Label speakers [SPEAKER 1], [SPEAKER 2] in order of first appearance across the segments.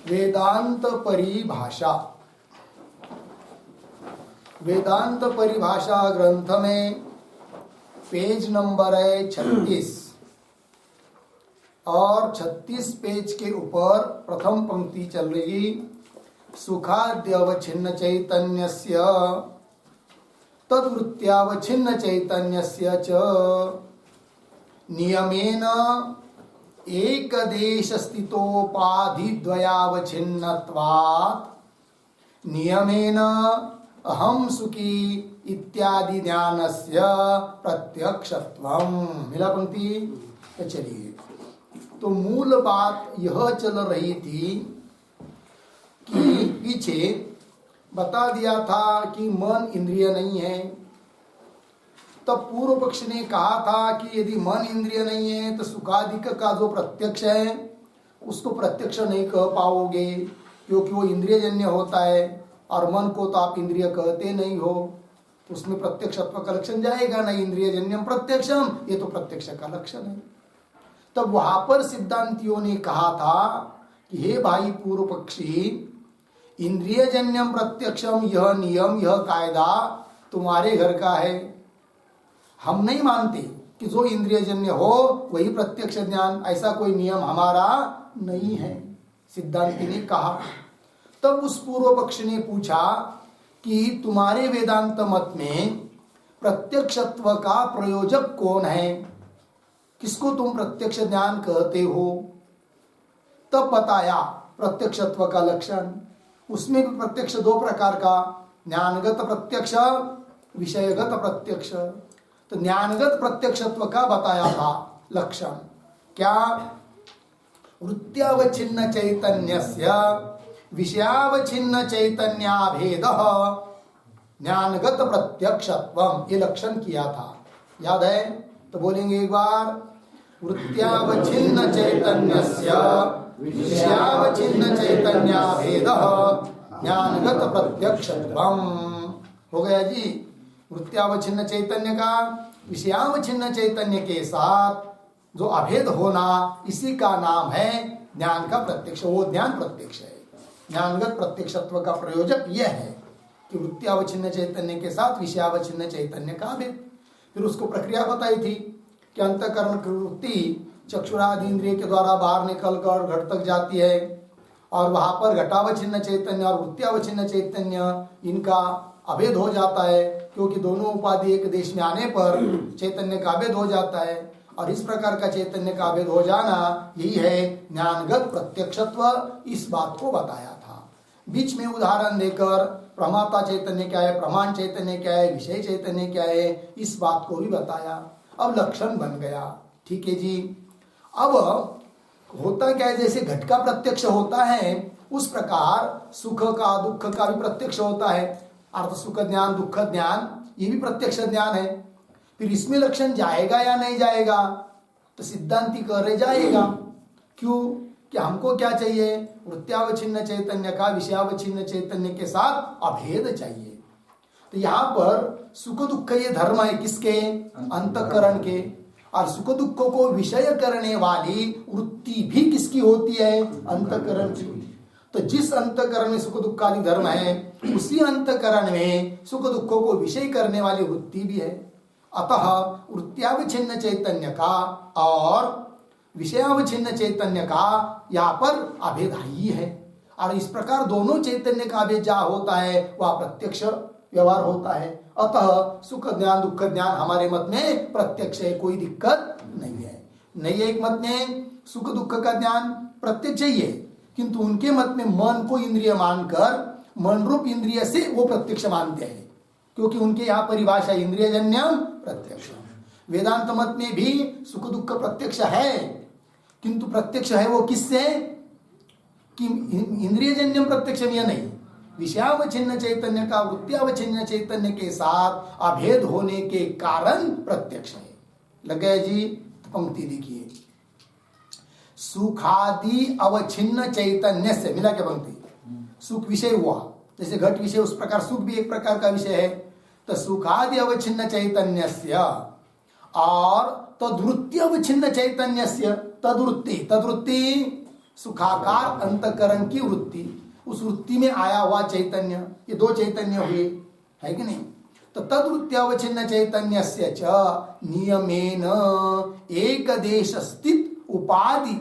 [SPEAKER 1] वेदांत परिभाषा। वेदांत परिभाषा ग्रंथ में पेज नंबर है 36 और 36 पेज के ऊपर प्रथम पंक्ति चल रही। सुखाद्यवच्छिन्न चैतन्यस्य तद्वृत्त्यावच्छिन्न चैतन्यस्य च नियमेन एकदेश स्थितोपाधिद्वयावच्छिन्नत्वात् नियमेन अहम सुखी इत्यादि ज्ञानस्य प्रत्यक्षत्वम्। मिला पंक्ति? चलिए, तो मूल बात यह चल रही थी कि पीछे बता दिया था कि मन इंद्रिय नहीं है। तब पूर्व पक्ष ने कहा था कि यदि मन इंद्रिय नहीं है तो सुखादिक का जो प्रत्यक्ष है उसको प्रत्यक्ष नहीं कह पाओगे, क्योंकि वो इंद्रियजन्य होता है और मन को तो आप इंद्रिय कहते नहीं हो, उसमें प्रत्यक्षत्व का लक्षण जाएगा नहीं। इंद्रियजन्यम प्रत्यक्षम, ये तो प्रत्यक्ष का लक्षण है। तब वहां पर सिद्धांतियों ने कहा था कि हे भाई पूर्व पक्षी, इंद्रियजन्यम प्रत्यक्षम यह नियम, यह कायदा तुम्हारे घर का है। हम नहीं मानते कि जो इंद्रियजन्य हो वही प्रत्यक्ष ज्ञान, ऐसा कोई नियम हमारा नहीं है, सिद्धांति ने कहा। तब उस पूर्व पक्ष ने पूछा कि तुम्हारे वेदांत मत में प्रत्यक्षत्व का प्रयोजक कौन है, किसको तुम प्रत्यक्ष ज्ञान कहते हो? तब बताया प्रत्यक्षत्व का लक्षण। उसमें भी प्रत्यक्ष दो प्रकार का, ज्ञानगत प्रत्यक्ष, विषयगत प्रत्यक्ष। तो ज्ञानगत प्रत्यक्षत्व का बताया था लक्षण क्या? वृत्त्यावच्छिन्न चैतन्यस्य विषयावच्छिन्न चैतन्याभेदः ज्ञानगत प्रत्यक्षत्वम्, ये लक्षण किया था। याद है तो बोलेंगे एक बार। वृत्त्यावच्छिन्न चैतन्यस्य विषयावच्छिन्न चैतन्याभेदः ज्ञानगत प्रत्यक्षत्वम्। हो गया जी। वृत्त्यावच्छिन्न चैतन्य का विषयावच्छिन्न चैतन्य के साथ जो अभेद होना, इसी का नाम है ज्ञान का प्रत्यक्ष। वो ज्ञान प्रत्यक्ष है। ज्ञानगत प्रत्यक्षत्व का प्रयोजक यह है कि वृत्त्यावच्छिन्न चैतन्य के साथ विषयावच्छिन्न चैतन्य का अभेद। फिर उसको प्रक्रिया बताई थी कि अंतःकरण की वृत्ति चक्षुरादि इंद्रिय के द्वारा बाहर निकलकर घट तक जाती है और वहां पर घटावच्छिन्न चैतन्य और वृत्त्यावच्छिन्न चैतन्य इनका अभेद हो जाता है, क्योंकि दोनों उपाधि एक देश में आने पर चैतन्य का अभेद हो जाता है। और इस प्रकार का चैतन्य का अभेद हो जाना यही है ज्ञानगत प्रत्यक्षत्व। इस बात को बताया था। बीच में उदाहरण देकर प्रमाता चैतन्य क्या है, प्रमाण चैतन्य क्या है, विषय चैतन्य क्या है, इस बात को भी बताया। अब लक्षण बन गया। ठीक है जी। अब होता क्या है, जैसे घट का प्रत्यक्ष होता है उस प्रकार सुख का दुख का भी प्रत्यक्ष होता है। अर्थ सुख ज्ञान, दुख ज्ञान, ये भी प्रत्यक्ष ज्ञान है। फिर इसमें लक्षण जाएगा या नहीं जाएगा? तो सिद्धांति कह रहे जाएगा। क्यों? कि हमको क्या चाहिए? वृत्त्यावच्छिन्न चैतन्य का विषयावच्छिन्न चैतन्य के साथ अभेद चाहिए। तो यहाँ पर सुख दुख ये धर्म है किसके? अंतःकरण के। और सुख दुख को विषय करने वाली वृत्ति भी किसकी होती है? अंतःकरण की। तो जिस अंतःकरण में सुख दुख आदि धर्म है, उसी अंतःकरण में सुख दुखों को विषय करने वाली वृत्ति भी है। अतः वृत्त्यावच्छिन्न चैतन्य का और विषयावच्छिन्न चैतन्य का यहाँ पर अभेद ही है। और इस प्रकार दोनों चैतन्य का अभेद जहाँ होता है वह प्रत्यक्ष व्यवहार होता है। अतः सुख ज्ञान दुख ज्ञान हमारे मत में प्रत्यक्ष है, कोई दिक्कत नहीं है। नहीं एक मत में सुख दुख का ज्ञान प्रत्यक्ष ही है, किंतु उनके मत में मन को इंद्रिय मानकर मन रूप इंद्रिय से वो प्रत्यक्ष मानते हैं, क्योंकि उनके यहाँ परिभाषा इंद्रियजन्यम प्रत्यक्ष। वेदांत मत में भी सुख दुख प्रत्यक्ष है, किंतु प्रत्यक्ष है वो किससे? कि इंद्रियजन्यम प्रत्यक्ष में नहीं, विषयावच्छिन्न चैतन्य का वृत्त्यावच्छिन्न चैतन्य के साथ अभेद होने के कारण प्रत्यक्ष है। लग गया जी? तो पंक्ति देखिए। सुखादि अवच्छिन्न चैतन्य से, मिला क्या पंक्ति? सुख विषय हुआ, जैसे घट विषय उस प्रकार सुख भी एक प्रकार का विषय है। तो सुखादि अवच्छिन्न चैतन्य से और तद्वृत्ति अवच्छिन्न चैतन्यस्य तद्वृत्ति सुखाकार अंतकरण की वृत्ति, उस वृत्ति में आया हुआ चैतन्य, ये दो चैतन्य हुए, है कि नहीं? तो तद्वृत्ति अवच्छिन्न चैतन्यस्य च नियमेन एक देश स्थित उपाधि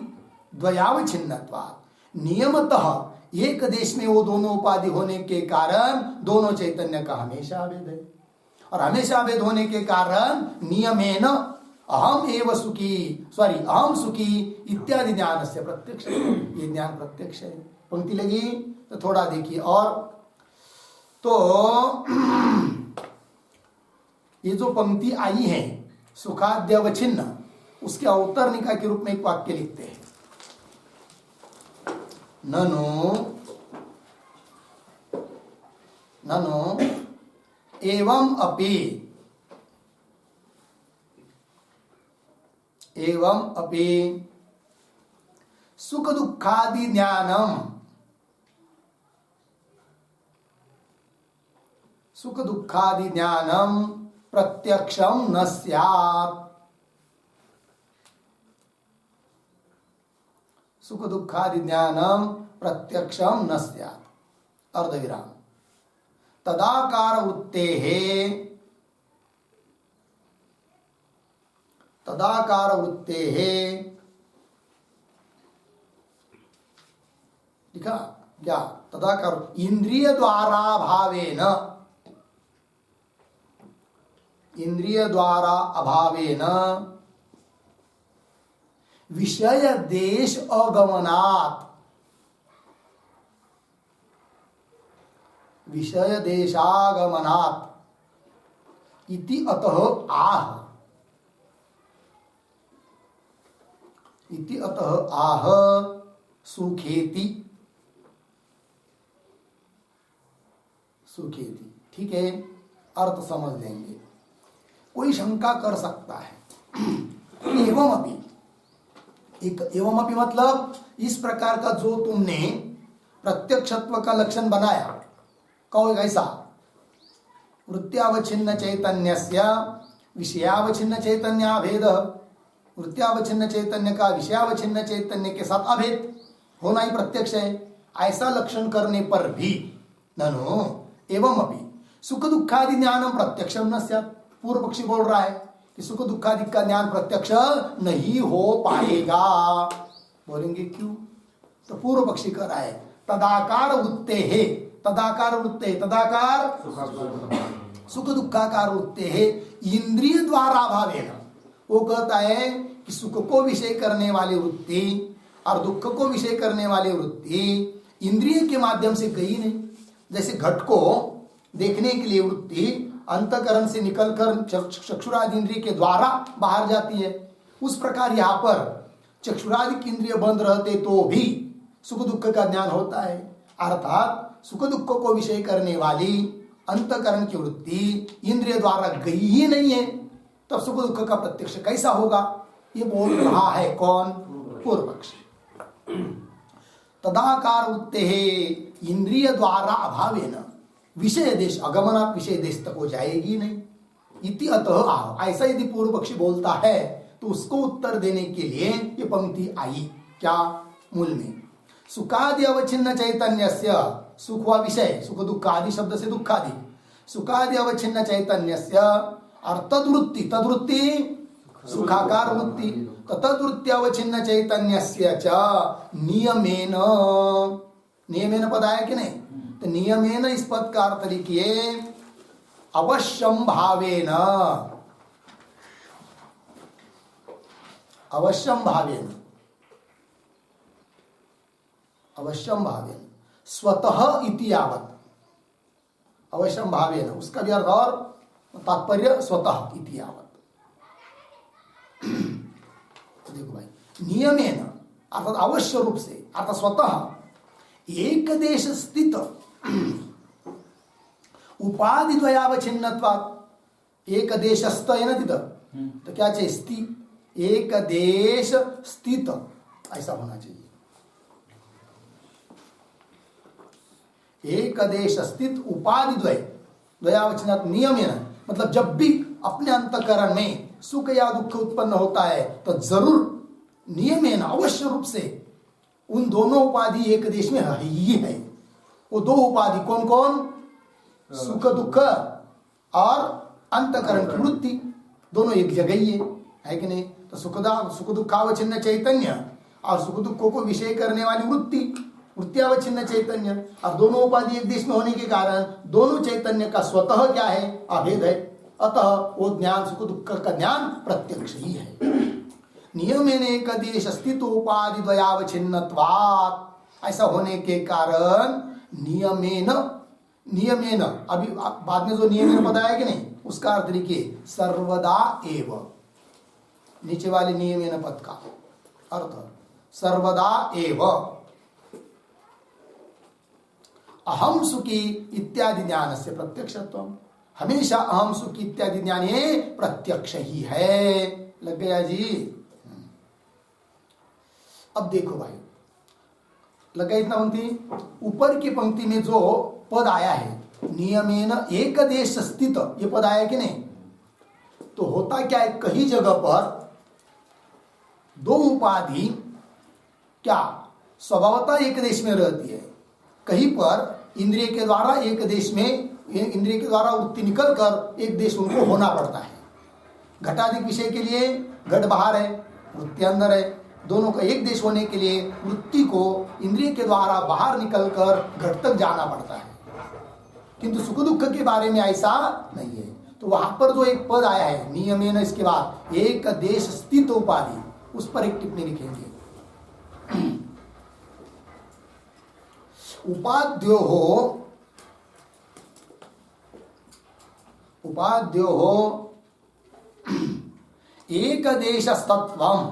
[SPEAKER 1] द्वयावच्छिन्नत्वात्, नियमतः एक देश में वो दोनों उपाधि होने के कारण दोनों चैतन्य का हमेशा अभेद है, और हमेशा अभेद होने के कारण नियमेन अहम सुखी इत्यादि ज्ञान से प्रत्यक्ष, ये ज्ञान प्रत्यक्ष है। पंक्ति लगी तो थोड़ा देखिए। और तो ये जो पंक्ति आई है सुखाद्यवच्छिन्न, उसके अवतरणिका के रूप में एक वाक्य लिखते हैं, ननु एवं अपि सुख दुखादि ज्ञानम प्रत्यक्षम न स्यात्, सुख दुखादि ज्ञानम प्रत्यक्षम न स्यात्, अर्धविराम। तदाकार वृत्तेः लिखा क्या? तदाकार इंद्रिय द्वारा अभावेन विषय देश अगमनात्, विषय देशागमनात् इति अतः आह सुखेति। ठीक है, अर्थ समझ लेंगे। कोई शंका कर सकता है एवं अपि मतलब इस प्रकार का जो तुमने प्रत्यक्षत्व का लक्षण बनाया, कहो ऐसा वृत्त्यावच्छिन्न चैतन्यस्य विषयावच्छिन्न चैतन्याभेद, वृत्त्यावच्छिन्न चैतन्य का विषयावच्छिन्न चैतन्य के साथ अभेद होना ही प्रत्यक्ष है। ऐसा लक्षण करने पर भी ननु एवं अपि सुख दुखादि ज्ञानम प्रत्यक्षम न स्यात्, पूर्व पक्षी बोल रहा है कि सुख दुखादि का ज्ञान प्रत्यक्ष नहीं हो पाएगा। बोलेंगे क्यों? तो पूर्व पक्षी कर रहा है तदाकार सुख दुखाकार वृत्ते है इंद्रिय द्वारा अभावेन। वो कहता है कि सुख को विषय करने वाली वृत्ति और दुख को विषय करने वाली वृत्ति इंद्रिय के माध्यम से गई नहीं। जैसे घट को देखने के लिए वृत्ति अंतकरण से निकलकर चक्षुरादि इंद्रिय के द्वारा बाहर जाती है, उस प्रकार यहाँ पर चक्षुरादि इंद्रिय बंद रहते तो भी सुख दुख का ज्ञान होता है। अर्थात सुख दुख को विषय करने वाली अंतकरण की वृत्ति इंद्रिय द्वारा गई ही नहीं है, तब सुख दुख का प्रत्यक्ष कैसा होगा? ये बोल रहा है कौन? पूर्व पक्षी। तदाकार वृत्ते इंद्रिय द्वारा अभावेन विषय देश अगमनात्, विषय देश तक हो जाएगी नहीं। इति अतः आह, ऐसा यदि पूर्व पक्षी बोलता है तो उसको उत्तर देने के लिए ये पंक्ति आई। क्या? मूल में सुखादि अवच्छिन्न चैतन्यस्य, सुख व विषय, सुख दुखादि शब्द से दुखादि, सुखादि अवच्छिन्न चैतन्यस्य और तद्वृत्ति सुखाकार वृत्ति, तद्वृत्ति अवच्छिन्न चैतन्यस्य च नियमेन पद आया कि नहीं? तो नियमेन इस पद का अर्थ लिखिए अवश्यम भावेन, अवश्यम भावेन स्वतः इति यावत्, अवश्यम भावेन उसका भी अर्थ और तात्पर्य स्वतः इति यावत्। तो देखो भाई, नियमेन अर्थात अवश्य रूप से अर्थात स्वतः एक देश स्थित उपाधि द्वयावच्छिन्नत्वात्, एक देशस्थ है ना तिथं, तो क्या चाहिए? स्थित, एक देश स्थित ऐसा होना चाहिए। एक देश स्थित उपाधि द्वयावच्छिन्नात् नियमेन, मतलब जब भी अपने अंतकरण में सुख या दुख उत्पन्न होता है तो जरूर नियमेन अवश्य रूप से उन दोनों उपाधि एक देश में है ही है। वो दो उपाधि कौन कौन? सुख दुख और अंतकरण की वृत्ति, दोनों एक जगह ही है कि नहीं? तो सुख दुखावच्छिन्न चैतन्य और सुख दुखों को विषय करने वाली वृत्तियावच्छिन्न चैतन्य, और दोनों उपाधि एक देश में होने के कारण दोनों चैतन्य का स्वतः क्या है? अभेद है। अतः वो ज्ञान सुख दुख का ज्ञान प्रत्यक्ष ही है। नियमेन एक देश स्थित उपाधि द्वयावच्छिन्नत्वात्, ऐसा होने के कारण नियमेन अभी बाद में जो नियमेन बताया कि नहीं, उसका अर्थ लिखिए सर्वदा एव। नीचे वाले नियमेन पद का अर्थ सर्वदा एव अहम सुखी इत्यादि ज्ञान से प्रत्यक्षत्व, हमेशा अहम सुखी इत्यादि ज्ञान ये प्रत्यक्ष ही है। लग गया जी? अब देखो भाई, लगा इतना पंक्ति? ऊपर की पंक्ति में जो पद आया है नियमेन एक देश स्थित, ये पद आया कि नहीं? तो होता क्या है, कहीं जगह पर दो उपाधि क्या स्वभावतः एक देश में रहती है, कहीं पर इंद्रिय के द्वारा एक देश में, इंद्रिय के द्वारा वृत्ति निकल कर एक देश उनको होना पड़ता है। घटाधिक विषय के लिए घट बाहर है, वृत्ति अंदर है, दोनों का एक देश होने के लिए वृत्ति को इंद्रिय के द्वारा बाहर निकलकर घट तक जाना पड़ता है। किंतु सुख दुख के बारे में ऐसा नहीं है। तो वहां पर जो एक पद आया है नियमेन, इसके बाद एक देश स्थित उपाधि, उस पर एक टिप्पणी लिखेंगे। उपाद्यो हो एक देशस्तत्वम्,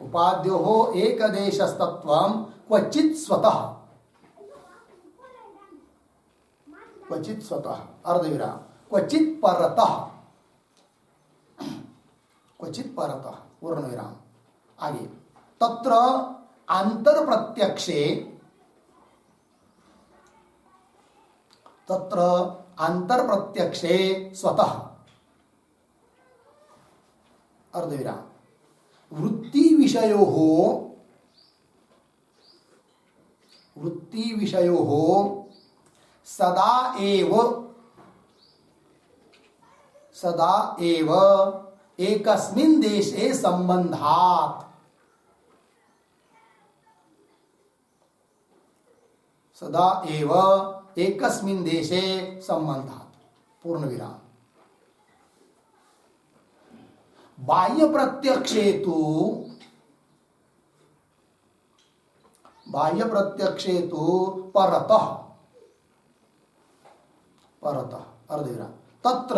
[SPEAKER 1] उपाद्यो हो एक देशस्तत्वम् क्वचित् स्वतः अर्धविराम क्वचित् परतः पूर्ण विराम। आगे तत्र अंतर प्रत्यक्षे स्वतः अर्धविराम वृत्ति विषयो हो सदा एव एकस्मिन् देशे संबंधात्, सदा एव एकस्मिन् देशे संबंधात् पूर्ण विराम। बाह्य प्रत्यक्षे तु परतः अर्धविराम तत्र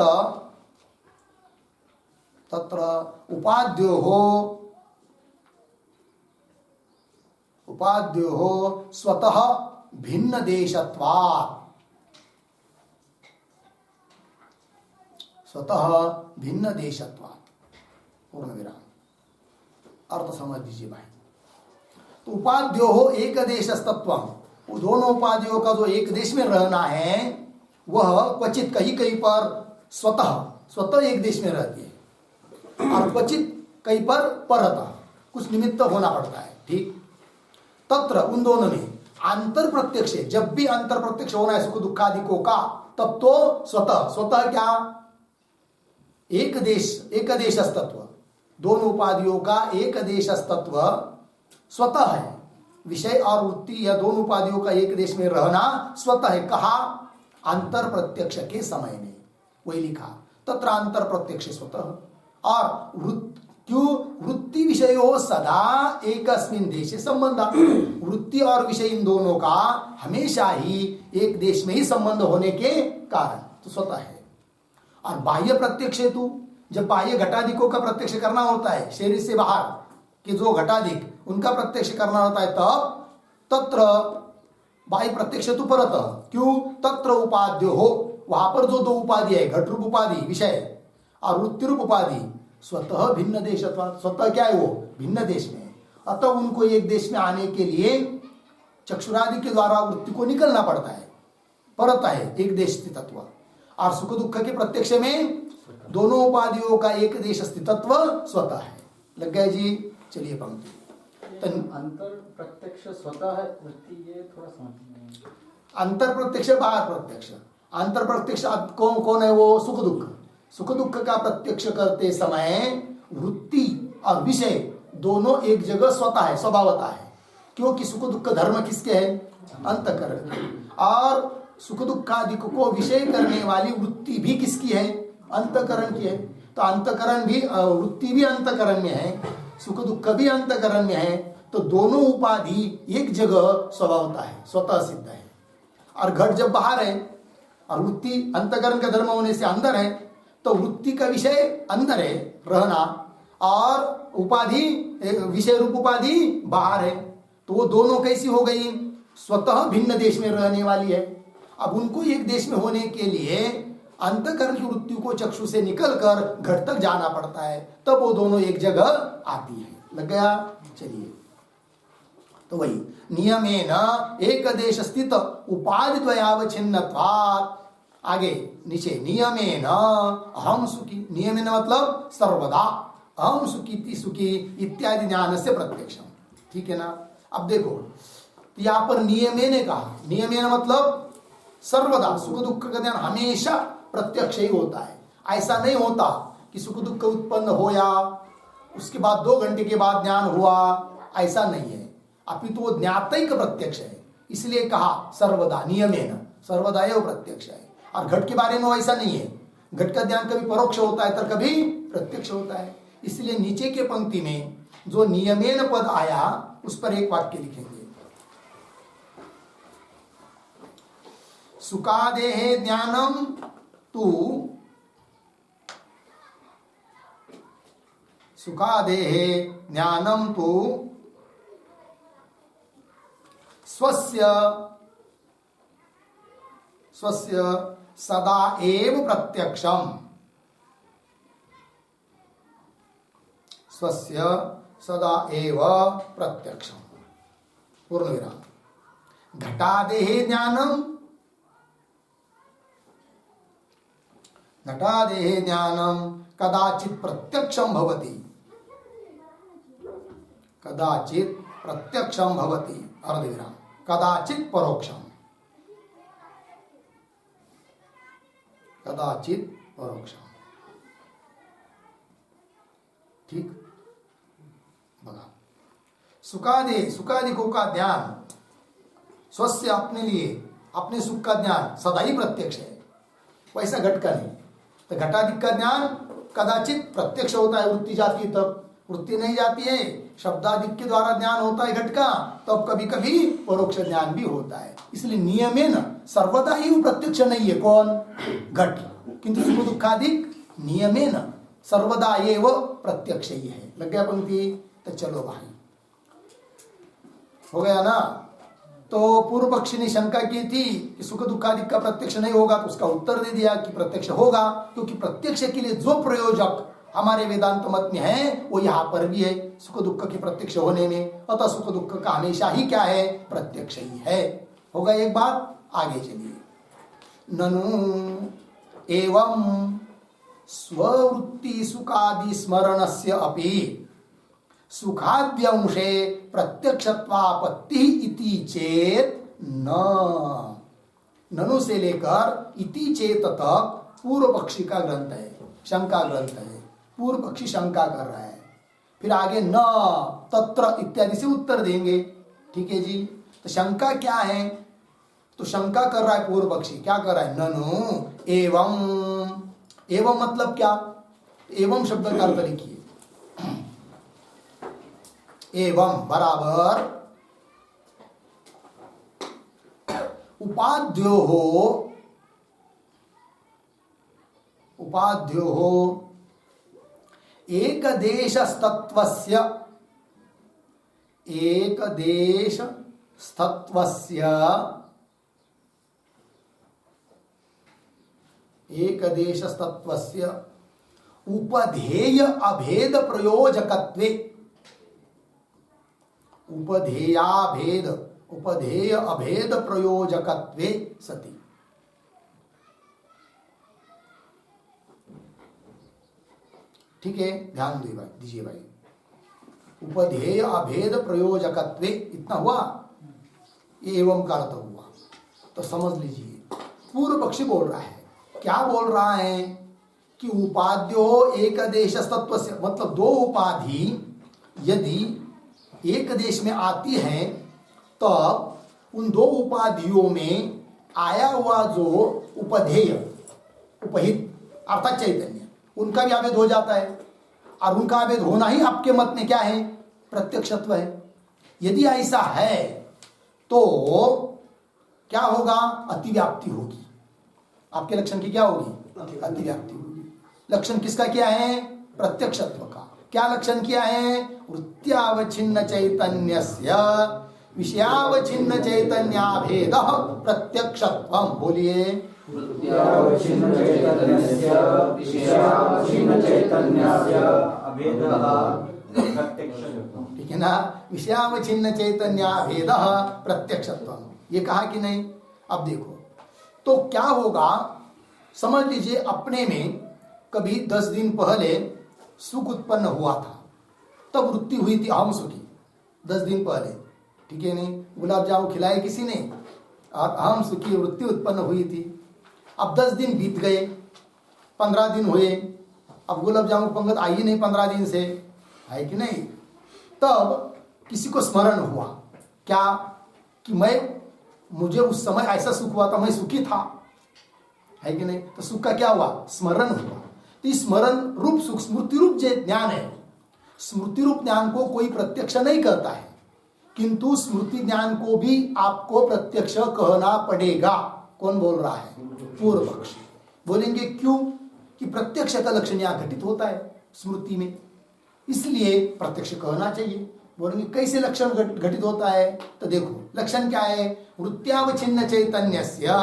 [SPEAKER 1] उपाद्यो हो स्वतः भिन्न देशत्वात्, पूर्ण विराम। अर्थ समझ दीजिए भाई। तो उपाद्यो हो एक देशस्तत्वम्, वो दोनों उपाधियों का जो एक देश में रहना है वह क्वचित कहीं पर स्वतः एक देश में रहती है, और क्वचित कहीं पर परतः कुछ निमित्त होना पड़ता है। ठीक, तत्र उन दोनों में अंतर प्रत्यक्ष, जब भी अंतर प्रत्यक्ष होना है सुख दुखादिकों का, तब तो स्वतः क्या एक देशस्तत्व, दोनों उपाधियों का एक देशस्तत्व स्वतः है। विषय और वृत्ति या दोनों उपाधियों का एक देश में रहना स्वतः है। कहा? अंतर प्रत्यक्ष के समय में, वही लिखा तत्र अंतर प्रत्यक्ष स्वतः। और वृत्ति विषय हो सदा एकस्मिन् देशे संबंध, वृत्ति और विषय इन दोनों का हमेशा ही एक देश में ही संबंध होने के कारण तो स्वतः है। और बाह्य प्रत्यक्ष हेतु, जब बाह्य घटाधिकों का प्रत्यक्ष करना होता है, शरीर से बाहर के जो घटाधिक उनका प्रत्यक्ष करना होता है, तब तत्र बाह्य प्रत्यक्ष हेतु परतः। क्यों? तत्र उपाद्यो हो, वहां पर जो दो उपाधि है, घट रूप उपाधि विषय और वृत्ति रूप उपाधि, स्वतः भिन्न देश, स्वतः क्या है वो भिन्न देश में। अतः उनको एक देश में आने के लिए चक्षुरादि के द्वारा वृत्ति को निकलना पड़ता है, परता है एक देश स्थितत्व। और सुख दुख के प्रत्यक्ष में दोनों उपाधियों का एक देश स्थितत्व स्वतः है। लग गए जी? चलिए पंक्ति।
[SPEAKER 2] अंतर प्रत्यक्ष स्वतः है वृत्ति, ये थोड़ा समझ नहीं।
[SPEAKER 1] अंतर प्रत्यक्ष बाहर प्रत्यक्ष। अंतर प्रत्यक्ष कौन है? वो सुख दुख। सुख दुख का प्रत्यक्ष करते समय वृत्ति और विषय दोनों एक जगह स्वतः है, स्वभावता है। क्योंकि सुख दुख धर्म किसके है? अंतःकरण। और सुख दुख आदि को विषय करने वाली वृत्ति भी किसकी है? अंतःकरण की है। तो अंतःकरण भी, वृत्ति भी अंतःकरण में है, सुख दुख भी अंतःकरण में है। तो दोनों उपाधि एक जगह स्वभावता है, स्वतः सिद्ध है। और घट जब बाहर है और वृत्ति अंतःकरण का धर्म होने से अंदर है, तो वृत्ति का विषय अंदर है रहना, और उपाधि विषय रूप उपाधि बाहर है। तो वो दोनों कैसी हो गई? स्वतः भिन्न देश में रहने वाली है। अब उनको एक देश में होने के लिए अंतःकरण की वृत्ति को चक्षु से निकलकर घट तक जाना पड़ता है, तब वो दोनों एक जगह आती है। लग गया? चलिए, तो वही नियमेन एक देश स्थित उपाधि द्वयावच्छिन्नत्वात्। आगे नीचे नियमेन अहम सुखी, नियमेन मतलब सर्वदा, अहम सुखी सुखी इत्यादि ज्ञान से प्रत्यक्षम। ठीक है ना? अब देखो यहाँ पर नियमेन कहा, नियमेन मतलब सर्वदा सुख दुख का ज्ञान हमेशा प्रत्यक्ष ही होता है। ऐसा नहीं होता कि सुख दुख उत्पन्न होया उसके बाद 2 घंटे के बाद ज्ञान हुआ, ऐसा नहीं है। अपितु वो ज्ञातैक प्रत्यक्ष है, इसलिए कहा सर्वदा, नियमेन सर्वदा एवं प्रत्यक्ष है। और घट के बारे में वैसा नहीं है, घट का ज्ञान कभी परोक्ष होता है तो कभी प्रत्यक्ष होता है। इसलिए नीचे के पंक्ति में जो नियमेन पद आया उस पर एक वाक्य लिखेंगे, सुखादेहे ज्ञानम तु, सुखादेहे ज्ञानम तु स्वस्य स्वस्य सदा एव प्रत्यक्षम, स्वस्य सदा एव प्रत्यक्षम पूर्ण विराम। घटादेहे ज्ञानम, घटादेहे ज्ञानम कदाचित प्रत्यक्षम भवति, कदाचित प्रत्यक्षम भवति अर्धविराम, कदाचित परोक्षम, कदाचित परोक्षम। ठीक, बघा सुखादे, सुखादिकों का ज्ञान स्वस्य अपने लिए, अपने सुख का ज्ञान सदा ही प्रत्यक्ष है, वैसा घट का नहीं। तो घटादिक का ज्ञान कदाचित प्रत्यक्ष होता है, वृत्ति जाती है तब, वृत्ति नहीं जाती है, शब्दादिक के द्वारा ज्ञान होता है घट का, तब कभी कभी परोक्ष ज्ञान भी होता है। इसलिए नियमेन सर्वदा ही वो प्रत्यक्ष नहीं है, कौन? घट। किंतु सुख दुखादिक नियमेन सर्वदा ये वो प्रत्यक्ष ही है। लग गया पंक्ति? तो चलो भाई, हो गया ना? तो पूर्व पक्षी ने शंका की थी कि सुख दुखादिक का प्रत्यक्ष नहीं होगा, तो उसका उत्तर दे दिया कि प्रत्यक्ष होगा, क्योंकि प्रत्यक्ष के लिए जो प्रयोजक हमारे वेदांत मत में है वो यहाँ पर भी है, सुख दुख के प्रत्यक्ष होने में। अतः सुख दुख का हमेशा ही क्या है? प्रत्यक्ष ही है। होगा एक बात? आगे चलिए, ननु एवं स्ववृत्ति सुखादि स्मरणस्य अपि सुखाद्यंशे प्रत्यक्षत्वापत्ति इति चेत न, ननु से लेकर इति चेत तक पूर्व पक्षी का ग्रंथ है, शंका ग्रंथ है। पूर्व पक्षी शंका कर रहा है, फिर आगे न तत्र इत्यादि से उत्तर देंगे। ठीक है जी? तो शंका क्या है? तो शंका कर रहा है पूर्व पक्षी, क्या कर रहा है? ननु एवं, एवं मतलब क्या? एवं शब्द का अर्थ लिखिए, एवं बराबर उपाध्यो हो, उपाध्यो हो एकदेशस्तत्वस्य, एकदेशस्तत्वस्य, एकदेशस्तत्वस्य उपधेय अभेद प्रयोजकत्वे, उपधेयाभेद उपधेय अभेद प्रयोजकत्वे सति। ठीक है, ध्यान दीजिए भाई। उपधेय अभेद प्रयोजकत्वे इतना हुआ, ये एवं का अर्थ हुआ। तो समझ लीजिए, पूर्व पक्षी बोल रहा है, क्या बोल रहा है कि उपाद्यो एक देश तत्व से, मतलब दो उपाधि यदि एक देश में आती है तब उन दो उपाधियों में आया हुआ जो उपधेय, उपहित अर्थात चैतन्य, उनका भी अभेद हो जाता है। और उनका अभेद होना ही आपके मत में क्या है? प्रत्यक्षत्व है। यदि ऐसा है तो क्या होगा? अतिव्याप्ति होगी। आपके लक्षण की क्या होगी? अतिव्याप्ति होगी। लक्षण किसका क्या है? प्रत्यक्षत्व का। क्या लक्षण किया है? वृत्त्यावच्छिन्न चैतन्यस्य विषयावच्छिन्न चैतन्याभेद प्रत्यक्षत्वम। बोलिए।
[SPEAKER 3] वृत्त्यावच्छिन्न चैतन्यस्य विषयावच्छिन्न चैतन्यस्य अभेदः प्रत्यक्षत्वम्।
[SPEAKER 1] ठीक है ना? विषयावच्छिन्न चैतन्याभेद प्रत्यक्षत्वम, ये कहा कि नहीं? अब देखो तो क्या होगा, समझ लीजिए अपने में कभी 10 दिन पहले सुख उत्पन्न हुआ था, तब वृत्ति हुई थी अहम सुखी 10 दिन पहले। ठीक है नहीं? गुलाब जामुन खिलाए किसी ने और अहम सुखी वृत्ति उत्पन्न हुई थी। अब 10 दिन बीत गए, 15 दिन हुए, अब गुलाब जामुन पंगत आई नहीं 15 दिन से, है कि नहीं? तब किसी को स्मरण हुआ क्या कि मुझे उस समय ऐसा सुख हुआ था, मैं सुखी था, है कि नहीं? तो सुख का क्या हुआ? स्मरण हुआ। तो स्मरण रूप सुख स्मृति रूप जो ज्ञान है, स्मृति रूप ज्ञान को कोई प्रत्यक्ष नहीं करता है, किंतु स्मृति ज्ञान को भी आपको प्रत्यक्ष कहना पड़ेगा। कौन बोल रहा है? पूर्व पक्ष। बोलेंगे क्यों? कि प्रत्यक्ष का लक्षण यहां घटित होता है स्मृति में, इसलिए प्रत्यक्ष कहना चाहिए। बोलेंगे कैसे लक्षण घटित होता है? तो देखो लक्षण क्या है? वृत्त्यावच्छिन्न चैतन्यस्य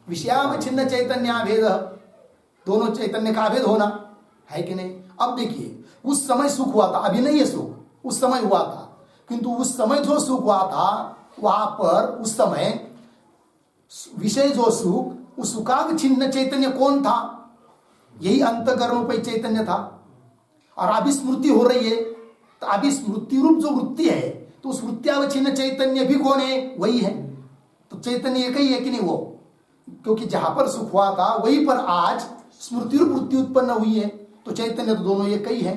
[SPEAKER 1] विषयावच्छिन्न चैतन्याभेद, दोनों चैतन्य का अभेद होना, है कि नहीं? अब देखिए उस समय सुख हुआ था, अभी नहीं है सुख, उस समय हुआ था, किंतु उस समय जो सुख हुआ था वहां पर उस समय विषय जो सुख, उस सुखावच्छिन्न चैतन्य कौन था? यही अंतकरणोपय चैतन्य था। और अभी स्मृति हो रही है, तो अभी स्मृति रूप जो वृत्ति है, तो उस वृत्त्यावच्छिन्न चैतन्य भी कौन है? वही है। तो चैतन्य एक ही है कि नहीं? वो, क्योंकि जहां पर सुख हुआ था वहीं पर आज स्मृति रूप वृत्ति उत्पन्न हुई है, तो चैतन्य तो दोनों एक ही है।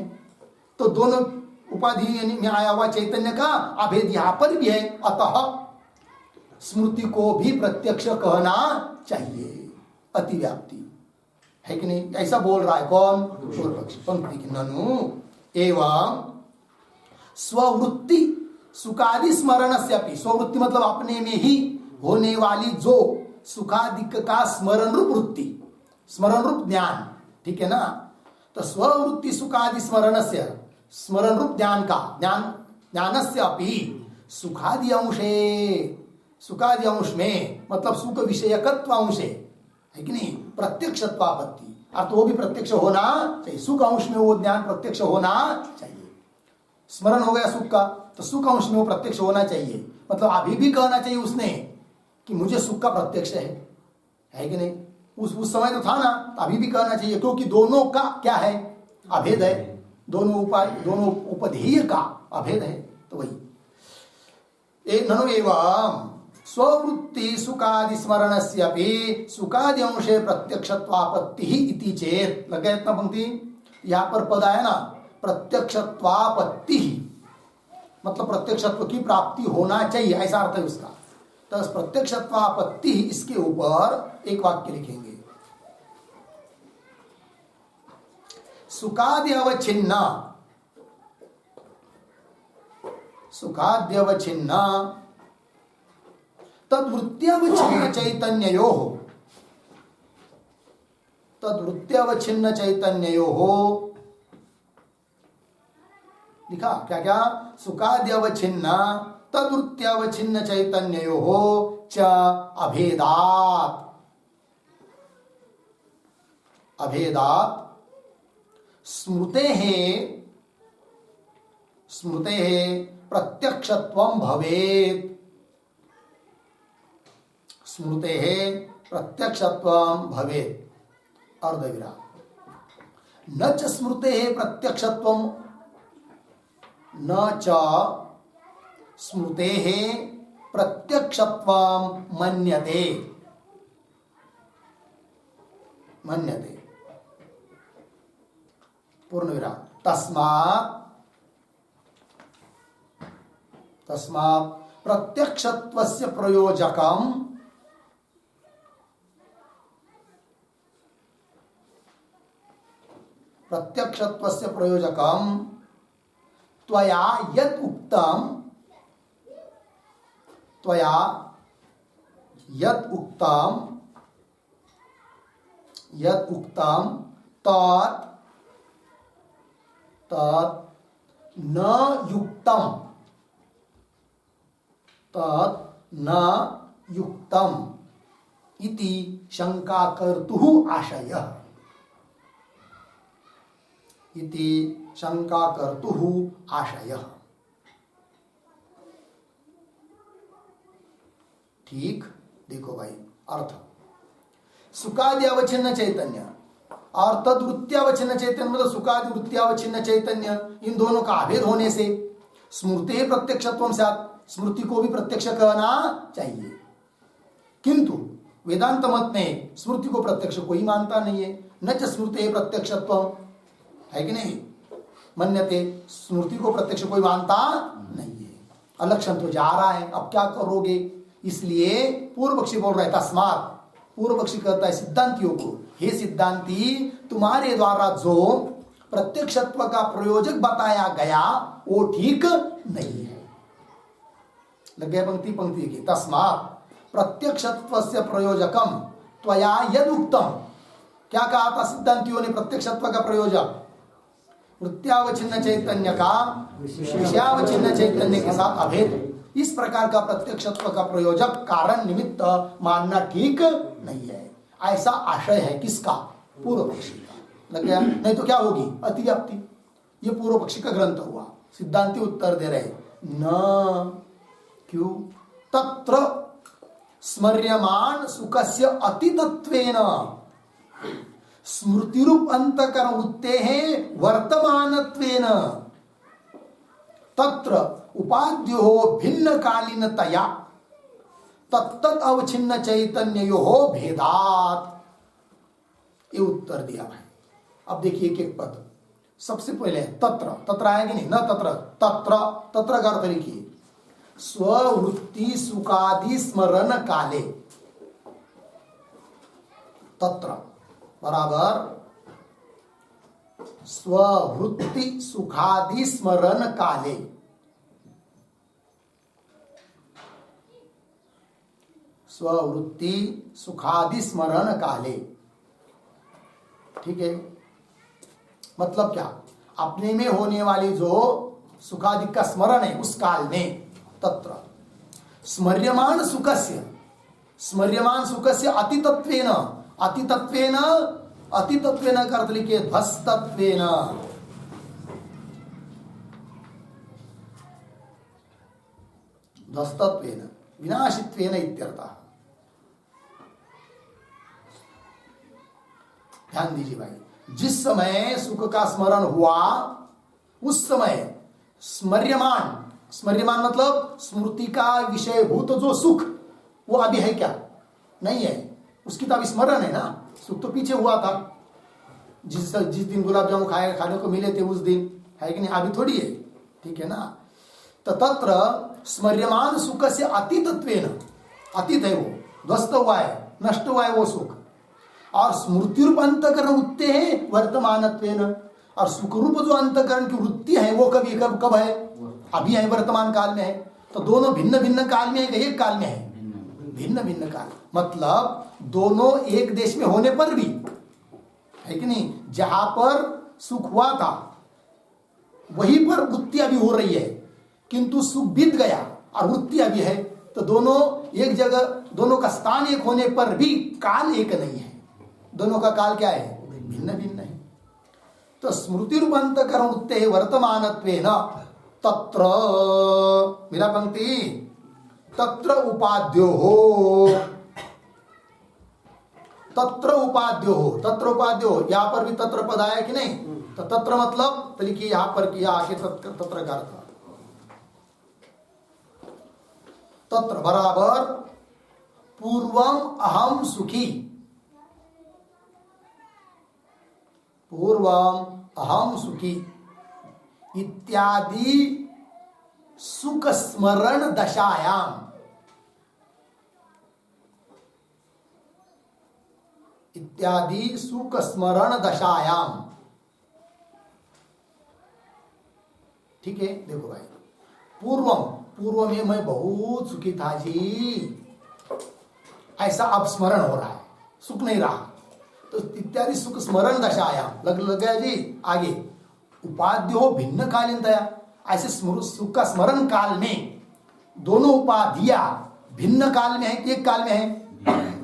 [SPEAKER 1] तो दोनों उपाधि में आया हुआ चैतन्य का अभेद यहां पर भी है, अतः स्मृति को भी प्रत्यक्ष कहना चाहिए। अतिव्याप्ति, है कि नहीं? ऐसा बोल रहा है कौन? पूर्व पक्षी। पंक्ति की ननु एवं स्ववृत्ति सुखादि स्मरणस्यापि, स्ववृत्ति मतलब अपने में ही होने वाली जो सुखादि का स्मरण रूप वृत्ति, स्मरण रूप ज्ञान, ठीक है ना? तो स्ववृत्ति सुखादि स्मरणस्य, स्मरण रूप ज्ञान का, ज्ञानस्यापि सुखादि अंशे, सुखादि अंश में मतलब सुख विषयकत्व अंशे, है कि नहीं? प्रत्यक्षत्वापत्ति, अर्थ वो भी प्रत्यक्ष होना चाहिए। सुख अंश में वो ज्ञान प्रत्यक्ष होना चाहिए। स्मरण हो गया सुख का, तो सुख अंश में वो प्रत्यक्ष होना चाहिए। मतलब अभी भी कहना चाहिए उसने कि मुझे सुख का प्रत्यक्ष है कि नहीं? उस समय तो था ना, तो अभी भी कहना चाहिए, क्योंकि दोनों का क्या है? अभेद है। दोनों उपधेय का अभेद है। तो वही ननु एवं स्ववृत्ति सुखादि स्मरणस्यापि सुखादि अंशे प्रत्यक्षत्वापत्ति ही इति चेत। लग गया इतना पंक्ति? यहां पर पद आया ना, प्रत्यक्षत्वापत्ति, मतलब प्रत्यक्षत्व की प्राप्ति होना चाहिए, ऐसा अर्थ है उसका। तो प्रत्यक्षत्वापत्ति, इसके ऊपर एक वाक्य लिखेंगे, सुखादि अवच्छिन्न, सुखाद्य अवच्छिन्न तद्वृत्त्यवच्छिन्न चैतन्ययोः, तद्वृत्त्यवच्छिन्न चैतन्ययोः। लिखा क्या क्या? सुखाद्यवच्छिन्न तद्वृत्त्यवच्छिन्न चैतन्ययोः च अभेदात्, अभेदात् स्मृतेः, स्मृतेः प्रत्यक्षत्वं भवेत्, स्मृते प्रत्यक्षत्वं भवेत् अर्धविराम। न च स्मृते प्रत्यक्षत्वं न च स्मृते प्रत्यक्षत्वं मन्यते मन्यते पूर्णविराम। तस्मात् प्रत्यक्षत्वस्य प्रयोजकम् प्रत्यक्षत्वस्य प्रयोजकम् त्वया यत् उक्तं तत् न युक्तम् इति शंकाकर्तुः आशयः इति शंकाकर्तुः आशयः। ठीक, देखो भाई अर्थ सुखादि अवच्छिन्न चैतन्य और तद्वृत्त्यावच्छिन्न चैतन्य मतलब सुखादि वृत्त्यावच्छिन्न चैतन्य, इन दोनों का अभेद होने से स्मृति प्रत्यक्षत्वं स्यात्, स्मृति को भी प्रत्यक्ष कहना चाहिए। किंतु वेदांत मत में स्मृति को प्रत्यक्ष कोई मानता नहीं है। न च स्मृति प्रत्यक्षत्वं, है कि नहीं, मन्यते, स्मृति को प्रत्यक्ष कोई मानता नहीं है। अलक्षण तो जा रहा है, अब क्या करोगे? इसलिए पूर्व पक्षी बोल रहा है तस्मात्, पूर्व पक्षी कहता है सिद्धांतियों को, हे सिद्धांती, तुम्हारे द्वारा जो प्रत्यक्षत्व का प्रयोजक बताया गया वो ठीक नहीं है। लग गया पंक्ति पंक्ति की। तस्मात् प्रत्यक्षत्वस्य प्रयोजकम त्वया यद उक्तम, क्या कहा था सिद्धांतियों ने? प्रत्यक्षत्व का प्रयोजक वृत्त्यावच्छिन्न चैतन्य का विषयावच्छिन्न चैतन्य के साथ अभेद, इस प्रकार का प्रत्यक्षत्व का प्रयोजक कारण निमित्त मानना ठीक नहीं है। ऐसा आशय है किसका? पूर्व पक्षी का। लग गया? नहीं तो क्या होगी? अतिव्याप्ति। ये पूर्व पक्षी का ग्रंथ हुआ। सिद्धांती उत्तर दे रहे न, क्यों? तत्र स्मर्यमान सुखस्य अतितत्वेन स्मृतिरूप अंतकरण वृत्ते हैं वर्तमानत्वेन तत्र उपाद्यो भिन्न कालीनतया तत्त अवच्छिन्न चैतन्यो भेदात। ये उत्तर दिया भाई। अब देखिए एक एक पद। सबसे पहले तत्र, तत्र आएगी नहीं, न तत्र, तत्र, तत्र का अर्थ लिखिए स्ववृत्ति सुखादि स्मरण काले। तत्र बराबर स्ववृत्ति सुखादि स्मरण काले। स्ववृत्ति सुखादि स्मरण काले। ठीक है, मतलब क्या? अपने में होने वाली जो सुखादि का स्मरण है उस काल में। तत्र स्मर्यमान सुखस्य, स्मर्यमान सुखस्य अतितत्वेन, अतितत्वेन, अतितत्वेन का अर्थ लिखिए ध्वस्तत्वेन। ध्वस्तत्वेन विनाशित्वेन इत्यर्थः। ध्यान दीजिए भाई, जिस समय सुख का स्मरण हुआ उस समय स्मर्यमान, स्मर्यमान मतलब स्मृति का विषयभूत जो सुख वो अभी है क्या? नहीं है। उसकी तो अभी स्मरण है ना, सुख तो पीछे हुआ था। जिस दिन गुलाब जामुन खाने को मिले थे उस दिन, है कि नहीं? अभी थोड़ी है। ठीक है ना? तो तत्र स्मर्यमान सुख से अतीतत्वेन, अतीत है वो, ध्वस्त हुआ है, नष्ट हुआ है वो सुख। और स्मृति रूप अंतकरण वृत्ति है वर्तमानत्वेन, और सुख रूप जो अंतकरण की वृत्ति है वो कभी कब है? अभी है, वर्तमान काल में है। तो दोनों भिन्न भिन्न काल में है कि एक काल में है? भिन्न भिन्न काल। मतलब दोनों एक देश में होने पर भी, है कि नहीं, जहां पर सुख हुआ था वहीं पर वृत्ति अभी हो रही है, किंतु सुख बीत गया और वृत्ति अभी है। तो दोनों एक जगह, दोनों का स्थान एक होने पर भी काल एक नहीं है। दोनों का काल क्या है? भिन्न भिन्न है। तो स्मृति रूप अंतकरण वृत्ते वर्तमानत्वेन तत्र, मेरा पंक्ति, तत्र उपाद्यो हो, तत्र उपाद्यो हो, तत्र उपाद्यो हो, यहाँ पर भी तत्र पद आया कि नहीं? तो तत्र मतलब तो लिखिए यहाँ पर किया आके तत्र का अर्थ तत्र बराबर पूर्वम अहम सुखी, पूर्वम अहम सुखी इत्यादि सुख स्मरण दशायाम, इत्यादि सुख स्मरण दशायाम। ठीक है, देखो भाई, पूर्वम, पूर्व में मैं बहुत सुखी था जी, ऐसा अब स्मरण हो रहा है, सुख नहीं रहा, तो इत्यादि सुख स्मरण दशायाम लग गया जी। आगे उपाध्यो भिन्न कालीनतया, ऐसे सुख का स्मरण काल में दोनों उपाधियां भिन्न काल में है कि एक काल में है?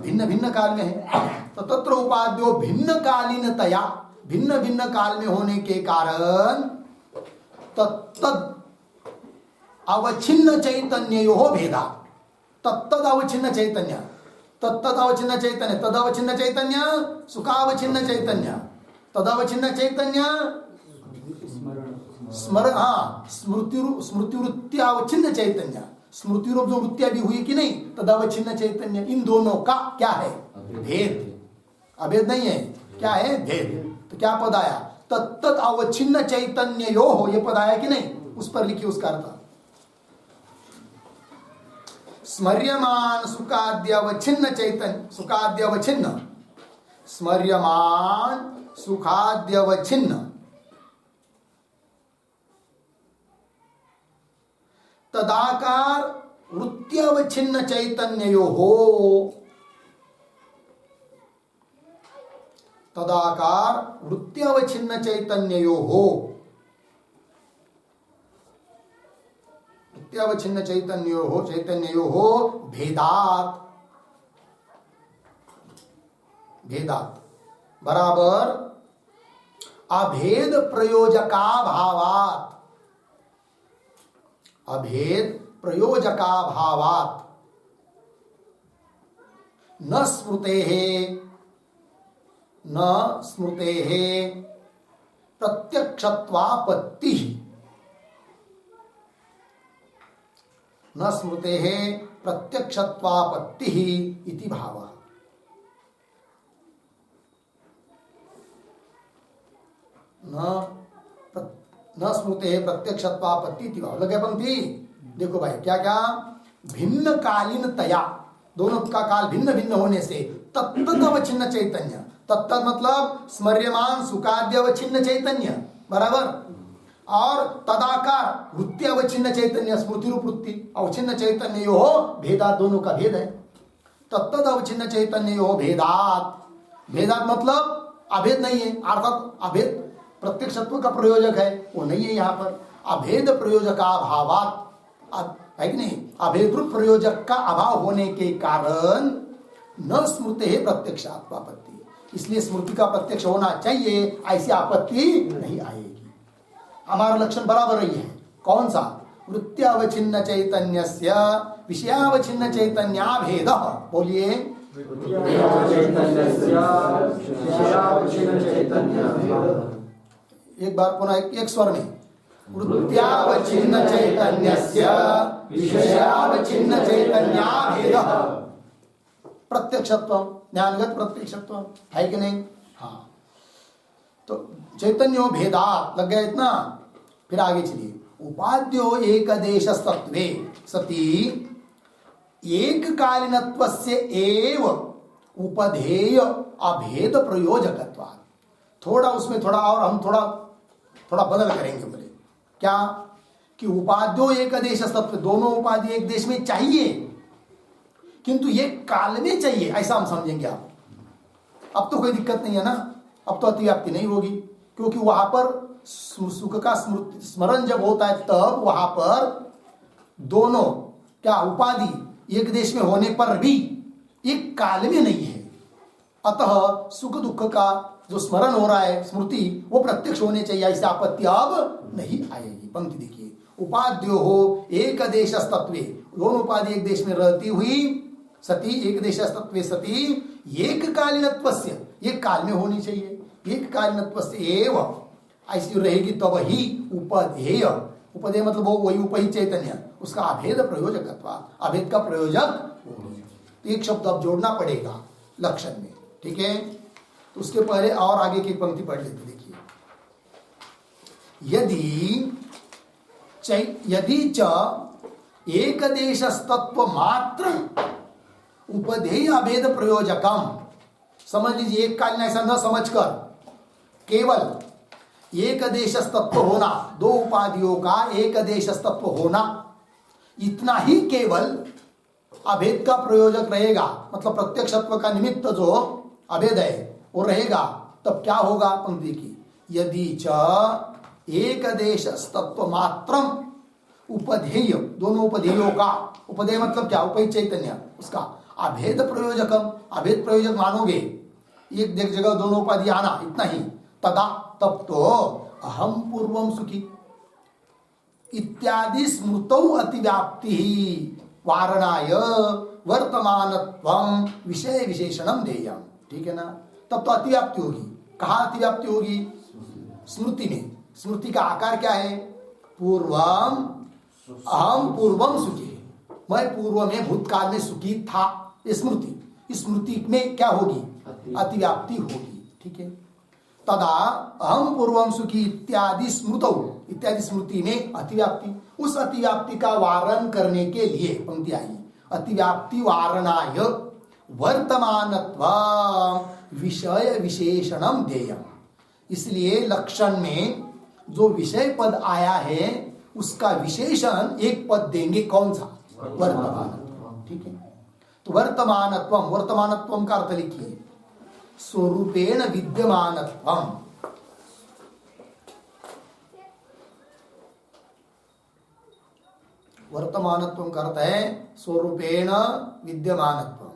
[SPEAKER 1] भिन्न भिन्न काल में है। तो तत्र उपाध्यो भिन्न कालीनतया, भिन्न भिन्न काल में होने के कारण तत्तद अवच्छिन्न चैतन्यो भेदा, तत्तद अवच्छिन्न चैतन्य, तत्तद अवच्छिन्न चैतन्य, तद अवच्छिन्न चैतन्य, सुखावच्छिन्न चैतन्य, तद अवच्छिन्न चैतन्य स्मरण, हाँ स्मृति वृत्ति अवच्छिन्न चैतन्य, स्मृति रूप जो वृत्तियां भी हुई कि नहीं, तद अवच्छिन्न चैतन्य, इन दोनों का क्या है? भेद। अभेद नहीं है, क्या है? भेद। तो क्या पद आया? तत्तद अवच्छिन्न चैतन्य यो हो, ये पद आया कि नहीं? उस पर लिखिए उसका अर्थ। स्मर्यमान सुखाद्यवच्छिन्न चैतन्य, सुखाद्यवच्छिन्न, स्मर्यमान सुखाद्यवच्छिन्न तदाकार वृत्त्यवच्छिन्न चैतन्यो हो, तदाकार वृत्त्यवच्छिन्न चैतन्यो हो, वृत्त्यवच्छिन्न चैतन्यो हो, चैतन्यो हो भेदात, भेदात बराबर अभेद प्रयोजका भावात, अभेद प्रयोजका भावात न स्मृतेः प्रत्यक्षत्वापत्ति, न स्मृतेः प्रत्यक्षत्वापत्ति इति भावः। न स्मृते प्रत्यक्षत्वापत्ति इति भाव। लगे पंक्ति? देखो भाई क्या क्या, भिन्न कालीनतया, दोनों का काल भिन्न भिन्न होने से तत्तद अवच्छिन्न चैतन्य, तत्तद मतलब स्मर्यमान सुखाद्य अवच्छिन्न चैतन्य बराबर, और तदाकार वृत्ति अवच्छिन्न चैतन्य, स्मृति रूप वृत्ति अवच्छिन्न चैतन्य यो हो भेदात, दोनों का भेद है। तत्तद अवच्छिन्न चैतन्य यो भेदात, भेदात मतलब अभेद नहीं है, अर्थात अभेद प्रत्यक्षत्व का प्रयोजक है, वो नहीं है यहाँ पर। अभेद प्रयोजका भावात, है कि नहीं? अभेद रूप प्रयोजक का अभाव होने के कारण न स्मृति है प्रत्यक्षात्वापत्ति, इसलिए स्मृति का प्रत्यक्ष होना चाहिए, ऐसी आपत्ति नहीं आएगी। हमारा लक्षण बराबर ही है, कौन सा? वृत्त्यावच्छिन्न चैतन्यस्य विषयावच्छिन्न चैतन्याभेद। बोलिए, एक बार पुनः एक स्वर में, वृत्त्यावच्छिन्न चैतन्यस्य विषयावच्छिन्न चैतन्याभेद। प्रत्यक्षत्व, ज्ञानगत प्रत्यक्षत्व है कि नहीं? हाँ, तो चैतन्यो भेदात लग गया इतना। फिर आगे चलिए, उपाद्यो एकदेश तत्वे सती एक कालीनत्वस्य एव उपधेय अभेद प्रयोजकत्वात्। थोड़ा उसमें थोड़ा और हम थोड़ा बदल करेंगे। बोले क्या कि उपाद्यो एक देश तत्व, दोनों उपाधि एक देश में चाहिए किंतु एक काल में चाहिए, ऐसा हम समझेंगे। आप अब तो कोई दिक्कत नहीं है ना, अब तो अतिव्याप्ति नहीं होगी, क्योंकि वहां पर सुख का स्मरण जब होता है तब वहां पर दोनों क्या उपाधि एक देश में होने पर भी एक काल में नहीं है। अतः सुख दुख का जो स्मरण हो रहा है स्मृति, वो प्रत्यक्ष होने चाहिए, ऐसी आपत्ति अब नहीं आएगी। पंक्ति देखिए, उपाद्यो हो एक देश तत्वे, दोनों उपाधि एक देश में रहती हुई सती, एक देश तत्वे सती एक कालीनत्वस्य, एक काल में होनी चाहिए, एक कालीनत्वस्य एव ऐसी रहेगी तब ही उपधेय, उपधेय मतलब वो वही उपही चैतन्य, उसका अभेद प्रयोजकत्व, अभेद का प्रयोजक होगी। तो एक शब्द अब जोड़ना पड़ेगा लक्षण में, ठीक है। तो उसके पहले और आगे की पंक्ति पढ़ लेते, देखिए, यदि च एक देशस्तत्व मात्र उपधेय अभेद प्रयोजकम, समझ लीजिए, एक कालीन ऐसा न समझकर केवल एक देशस्तत्व होना, दो उपाधियों का एक देशस्तत्व होना, इतना ही केवल अभेद का प्रयोजक रहेगा, मतलब प्रत्यक्षत्व का निमित्त जो अभेद है वो रहेगा, तब क्या होगा, पंक्ति की, यदि च एक देशस्तत्व मात्रम उपधेय, दोनों उपधेयों का, उपधेय मतलब क्या, उपही चैतन्य, उसका अभेद प्रयोजकम, अभेद प्रयोजक मानोगे, एक जगह दोनों उपाधि आना, इतना ही, तदा तब तो अहम पूर्वम सुखी इत्यादि स्मृतौ अतिव्याप्ति वारणाय वर्तमानत्वं विषय विशेषणम देयम, ठीक है ना। तब तो अतिव्याप्ति होगी, कहाँ अतिव्याप्ति होगी, स्मृति में। स्मृति का आकार क्या है, पूर्वम, अहम पूर्वम सुखी, मैं पूर्व में भूतकाल में सुखी था, ये स्मृति, इस स्मृति में क्या होगी, अतिव्याप्ति होगी, ठीक है। तदा अहम पूर्वम सुखी इत्यादि स्मृतौ, इत्यादि स्मृति में अतिव्याप्ति, उस अतिव्याप्ति का वारण करने के लिए पंक्ति आई, अतिव्याप्ति वारणाय वर्तमानत्व विषय विशेषणम देयम, इसलिए लक्षण में जो विषय पद आया है उसका विशेषण एक पद देंगे, कौन सा, वर्तमानत्व, ठीक है। तो वर्तमानत्वम, वर्तमानत्वम का अर्थ लिखिए, स्वरूपेण विद्यमानत्वम, वर्तमानत्वम का अर्थ है स्वरूपेण विद्यमानत्वम,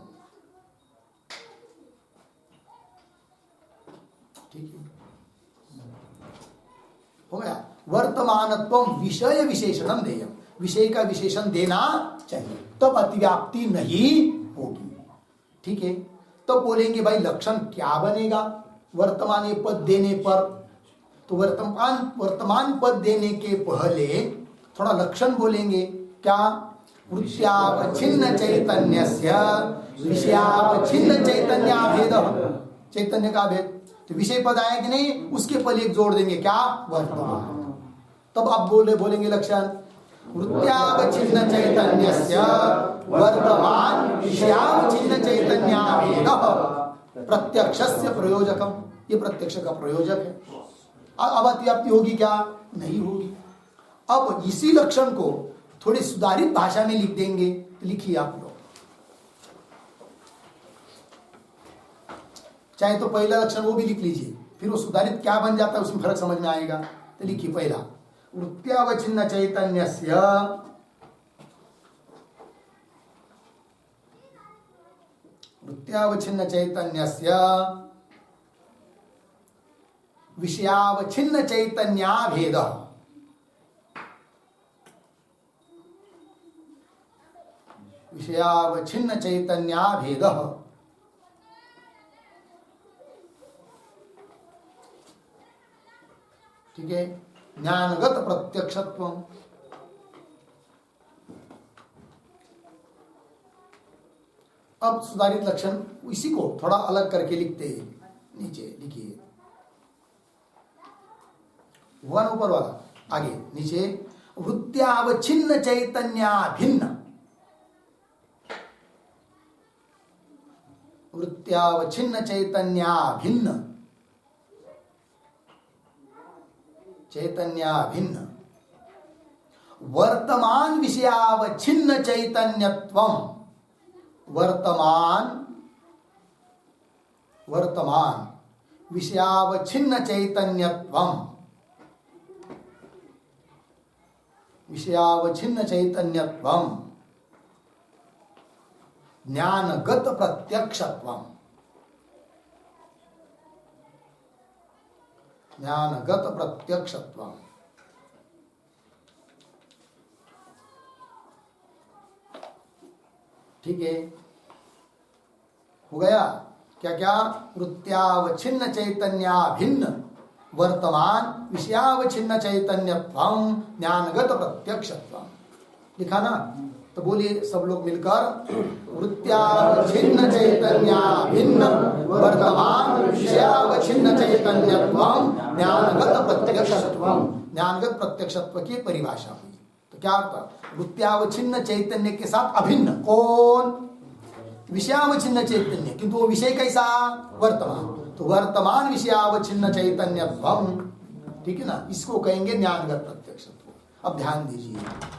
[SPEAKER 1] ठीक है, हो गया। वर्तमानत्वम विषय विशेषणम देयम, विषय का विशेषण देना चाहिए, तब अतिव्याप्ति नहीं होगी, ठीक है। तो बोलेंगे भाई लक्षण क्या बनेगा वर्तमान पद देने पर, तो वर्तमान पद देने के पहले थोड़ा लक्षण बोलेंगे, क्या, वृत्त्यावच्छिन्न चैतन्यस्य विषयावच्छिन्न चैतन्याभेद, चैतन्य का भेद, तो विषय पद आया कि नहीं, उसके पहले एक जोड़ देंगे, क्या, वर्तमान। तब आप बोलेंगे लक्षण, वृत्त्यावच्छिन्न चैतन्यस्य वर्तमान विषयावच्छिन्न चैतन्याभेद प्रत्यक्षस्य प्रयोजकम, ये प्रत्यक्ष का प्रयोजक है। अब अतिव्याप्ति होगी क्या, नहीं होगी। अब इसी लक्षण को थोड़ी सुधारित भाषा में लिख देंगे, तो लिखिए आप लोग, चाहे तो पहला लक्षण वो भी लिख लीजिए, फिर वो सुधारित क्या बन जाता है उसमें फर्क समझ में आएगा। तो लिखिए पहला, वृत्त्यावच्छिन्न चैतन्यस्य वृत्त्यावच्छिन्न चैतन्यस्य विषयावच्छिन्न चैतन्याभेद, विषयावच्छिन्न चैतन्याभेद, ठीक है। ज्ञानगत प्रत्यक्षत्व, अब सुधारित लक्षण इसी को थोड़ा अलग करके लिखते हैं, नीचे लिखिए, वन ऊपर वाला, आगे नीचे, वृत्त्यावच्छिन्न चैतन्याभिन्न, वृत्त्यावच्छिन्न चैतन्याभिन्न, चैतन्याभिन्न वर्तमान विषयावच्छिन्न चैतन्यत्वम, वर्तमान विषयावच्छिन्न चैतन्यत्वम, विषयावच्छिन्न चैतन्यत्वम ज्ञानगत प्रत्यक्षत्वम, ज्ञानगत प्रत्यक्षत्वम, ठीक है, हो गया। क्या क्या? वृत्त्यावच्छिन्न चैतन्याभिन्न वर्तमान विषयावच्छिन्न चैतन्यत्वम ज्ञानगत प्रत्यक्षत्वम। लिखा ना? तो बोलिए सब लोग मिलकर, वृत्त्यावच्छिन्न चैतन्याभिन्न वर्तमान विषयावच्छिन्न चैतन्यत्वम ज्ञानगत प्रत्यक्षत्वम। ज्ञानगत प्रत्यक्षत्व की परिभाषा हुई। तो क्या अर्थ? वृत्त्यावच्छिन्न चैतन्य के साथ अभिन्न। कौन? विषयावच्छिन्न चैतन्य, किंतु वो विषय कैसा? वर्तमान। तो वर्तमान विषयावच्छिन्न चैतन्यत्वम, ठीक है ना, इसको कहेंगे ज्ञानगत प्रत्यक्षत्व। अब ध्यान दीजिए,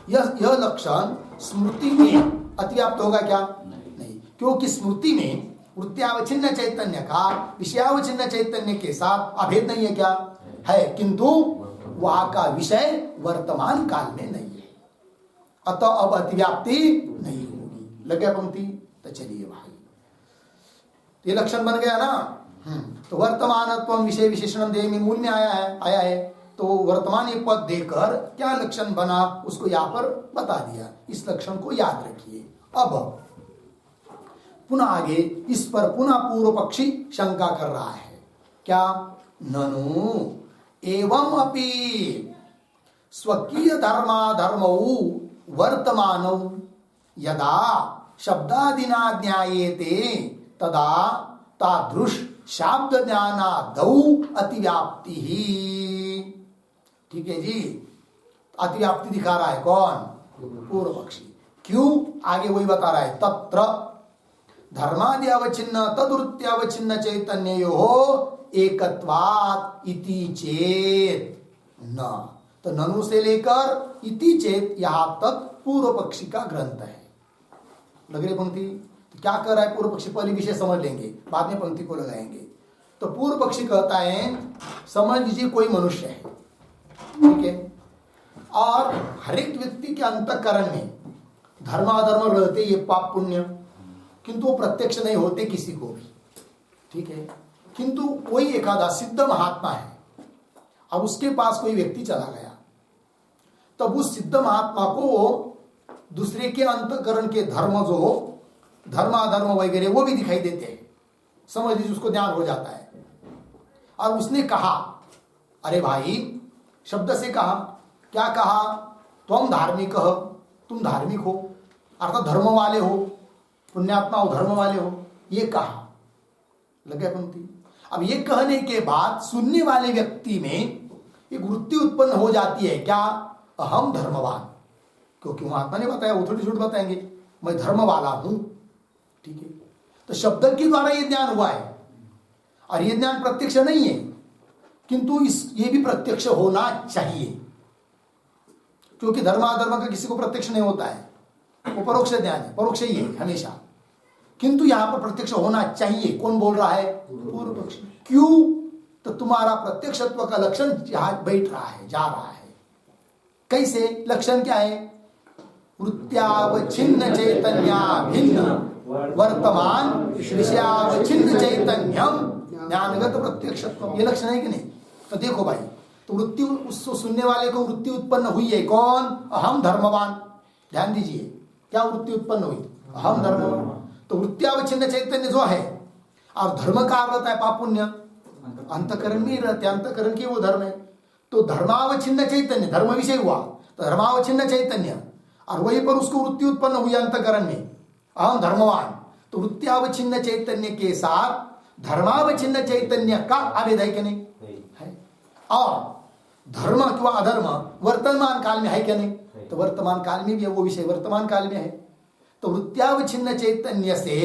[SPEAKER 1] यह लक्षण स्मृति में अतिव्याप्त होगा क्या? नहीं, क्योंकि स्मृति में वृत्त्यावच्छिन्न चैतन्य का विषयावच्छिन्न चैतन्य के साथ अभेद नहीं है क्या? है, किंतु वहां का विषय वर्तमान काल में नहीं है, अतः अब अतिव्याप्ति नहीं होगी। लगे पंक्ति? तो चलिए भाई, ये लक्षण बन गया ना। तो वर्तमानत्वम विषय विशेषण देह में मूल में आया है। तो वर्तमान एक पद देकर क्या लक्षण बना उसको यहां पर बता दिया। इस लक्षण को याद रखिए। अब पुनः आगे इस पर पुनः पूर्व पक्षी शंका कर रहा है। क्या? ननु एवं अपि स्वकीय धर्माधर्मौ वर्तमानौ यदा शब्दादिना ज्ञायेते तदा तादृश शाब्द ज्ञानादौ अतिव्याप्ति ही। ठीक है जी, अतिव्याप्ति दिखा रहा है कौन? पूर्व पक्षी। क्यों? आगे वही बता रहा है। तत्र धर्मादि अवच्छिन्न तदवृत्त्यावच्छिन्न चैतन्यो एकत्वात् इति चेत न। तो ननु से लेकर इति चेत यहां तक पूर्व पक्षी का ग्रंथ है। लग रही पंक्ति? तो क्या कर रहा है पूर्व पक्षी? पहले विषय समझ लेंगे, बाद में पंक्ति को लगाएंगे। तो पूर्व पक्षी कहता है, समझ लीजिए कोई मनुष्य है, ठीक है, और हर एक व्यक्ति के अंतःकरण में धर्माधर्म रहते, ये पाप पुण्य, किंतु वो प्रत्यक्ष नहीं होते किसी को भी, ठीक है। किंतु कोई एकादा सिद्ध महात्मा है, अब उसके पास कोई व्यक्ति चला गया, तब उस सिद्ध महात्मा को दूसरे के अंतःकरण के धर्म, जो धर्माधर्म वगैरह वो भी दिखाई देते हैं, समझ लीजिए उसको ज्ञान हो जाता है। और उसने कहा, अरे भाई, शब्द से कहा, क्या कहा? तुम धार्मिक हो, तुम धार्मिक हो, अर्थात धर्म वाले हो, पुण्यात्मा हो, धर्म वाले हो, ये कहा। लगे पंक्ति? अब ये कहने के बाद सुनने वाले व्यक्ति में एक वृत्ति उत्पन्न हो जाती है, क्या? अहम धर्मवान, क्योंकि महात्मा ने बताया, वो थोड़ी झूठ बताएंगे, मैं धर्म वाला हूं, ठीक है। तो शब्द के द्वारा ये ज्ञान हुआ है, और ये ज्ञान प्रत्यक्ष नहीं है, किंतु ये भी प्रत्यक्ष होना चाहिए, क्योंकि धर्माधर्म का किसी को प्रत्यक्ष नहीं होता है, वो परोक्ष ज्ञान है, परोक्ष ही है हमेशा। किंतु यहां पर प्रत्यक्ष होना चाहिए। कौन बोल रहा है? पूर्व पक्ष। क्यों? तो तुम्हारा प्रत्यक्षत्व का लक्षण यहां बैठ रहा है, जा रहा है। कैसे? लक्षण क्या है? वृत्त्यावच्छिन्न चैतन्याभिन्न वर्तमान विषयावच्छिन्न चैतन्यम ज्ञानगत प्रत्यक्षत्व, ये लक्षण है कि नहीं? तो देखो भाई, तो वृत्ति, उसको सुनने वाले को वृत्ति उत्पन्न हुई है, कौन? अहम धर्मवान। ध्यान दीजिए, क्या वृत्ति उत्पन्न हुई? अहम धर्मवान। तो वृत्त्यावच्छिन्न चैतन्य जो है, और धर्म का रहता है पाप पुण्य, अंतकरण में रहते, अंतकरण के वो धर्म है। तो धर्मावच्छिन्न चैतन्य, धर्म विषय हुआ, तो धर्मावच्छिन्न चैतन्य, और वहीं पर उसको वृत्ति उत्पन्न हुई अंतकरण में, अहम धर्मवान। तो वृत्त्यावच्छिन्न चैतन्य के साथ धर्मावच्छिन्न चैतन्य का अभेद है कि नहीं? है। और धर्म अथवा अधर्म वर्तमान काल में है क्या? नहीं। तो वर्तमान काल में भी है, वो विषय वर्तमान काल में है। तो वृत्त्यावच्छिन्न चैतन्य से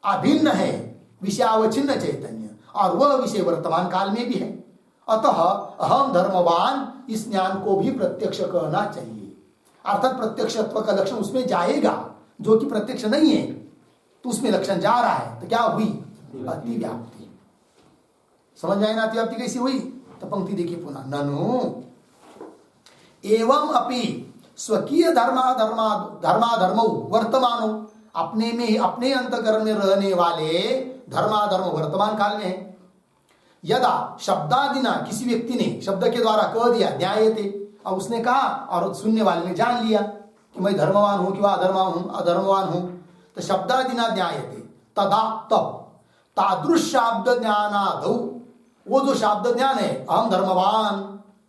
[SPEAKER 1] अभिन्न है विषयावच्छिन्न चैतन्य, और वह विषय वर्तमान काल में भी है। अतः अहम धर्मवान, इस ज्ञान को भी प्रत्यक्ष कहना चाहिए, अर्थात प्रत्यक्षत्व का लक्षण उसमें जाएगा, जो कि प्रत्यक्ष नहीं है, तो उसमें लक्षण जा रहा है। तो क्या हुई? अतिव्याप्ति। समझ में आए ना अतिव्याप्ति कैसी हुई? तो पंक्ति देखिए पुनः, ननु एवं अपि स्वकीय धर्माधर्म वर्तमानो, अपने में, अपने अंतकरण में रहने वाले धर्माधर्म वर्तमान काल में है। यदा शब्दादिना, किसी व्यक्ति ने शब्द के द्वारा कह दिया, न्यायते, और उसने कहा और सुनने वाले ने जान लिया कि मैं धर्मवान हूं कि अधर्मवान हूं। तो शब्दादिना न्यायते, तदा तब तादृश शाब्द ज्ञानादौ, वो जो शाब्द ज्ञान है, अहम धर्मवान,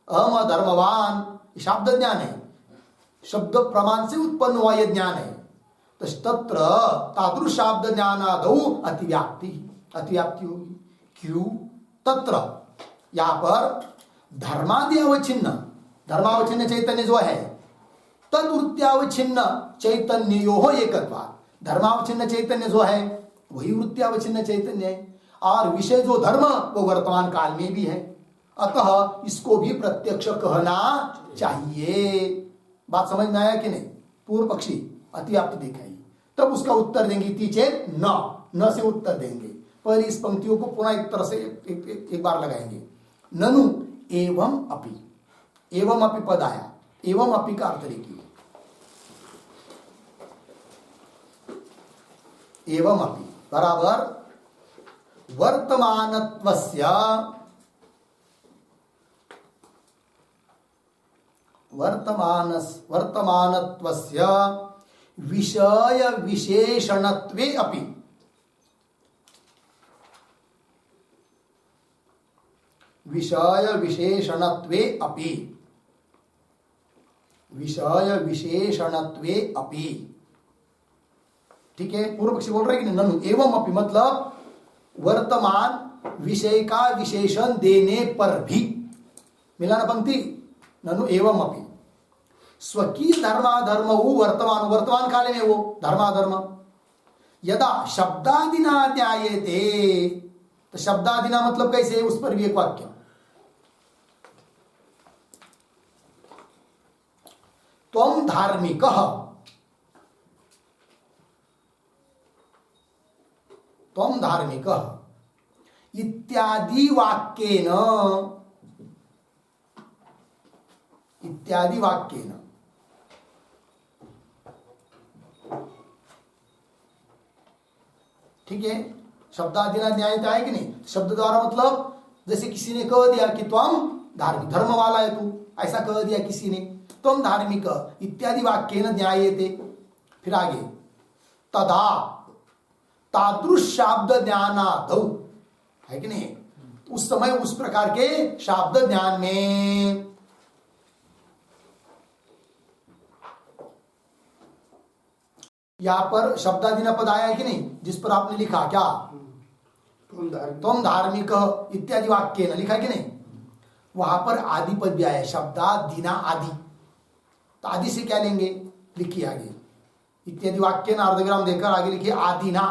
[SPEAKER 1] अहम अधर्मवान, शाब्द ज्ञान है, शब्द प्रमाण से उत्पन्न हुआ यह ज्ञान है। तो तत्र तादृश शाब्द ज्ञानादौ अतिव्याप्ति, अतिव्याप्ति होगी। क्यों? तत्र यहां पर धर्मादि अवच्छिन्न, धर्मावच्छिन्न चैतन्य जो है, तद्वृत्त्यावच्छिन्न चैतन्यो एकत्वात्, धर्मावच्छिन्न चैतन्य जो है वही वृत्त्यावच्छिन्न चैतन्य है, और विषय जो धर्म वो वर्तमान काल में भी है, अतः इसको भी प्रत्यक्ष कहना चाहिए। बात समझ में आया कि नहीं? पूर्व पक्षी अतिव्याप्ति दिखाई, तब उसका उत्तर देंगे इति चेत न से उत्तर देंगे। पर इस पंक्तियों को पुनः एक तरह से एक बार लगाएंगे। ननु एवं अपि, एवं अपि पद आया, एवं अपि का अर्थ देखिए, एवं अपि बराबर वर्तमानत्वस्य, वर्तमानत्वस्य विषय विशेषणत्वे अपि, विषय विशेषणत्वे अपि, विषय विशेषणत्वे अपि, ठीक है। पूर्व पक्षी बोल रहे कि ननु एवं अपि मतलब वर्तमान विषय का विशेषण देने पर भी, मिला ना पंक्ति, ननु एवं अपि स्वकीय धर्माधर्म वर्तमान, वर्तमान काले में वो धर्माधर्म यदा शब्दादिना ज्ञायते, तो शब्दादिना मतलब कैसे, उस पर भी एक वाक्य, त्वं धार्मिकः, त्वं धार्मिकः इत्यादि वाक्येन, इत्यादि वाक्येन, ठीक है। शब्दादिना न्यायता है कि नहीं? शब्द द्वारा मतलब जैसे किसी ने कह दिया कि त्वं धार्मिक, धर्म वाला है तू, ऐसा कह दिया किसी ने, त्वं धार्मिक इत्यादि वाक्येन न्यायते। फिर आगे तदा तादृश शाब्द ज्ञानादौ, है कि नहीं? उस समय उस प्रकार के शाब्द ज्ञान में यहां पर शब्दादिना पद आया है कि नहीं, जिस पर आपने लिखा क्या, तुम धार्मिक इत्यादि वाक्य न लिखा है कि नहीं, वहां पर आदि पद भी आया, शब्दादिना आदि। तो आदि से क्या लेंगे, लिखिए आगे, इत्यादि वाक्य न अर्धविराम देकर आगे लिखिए आदिना,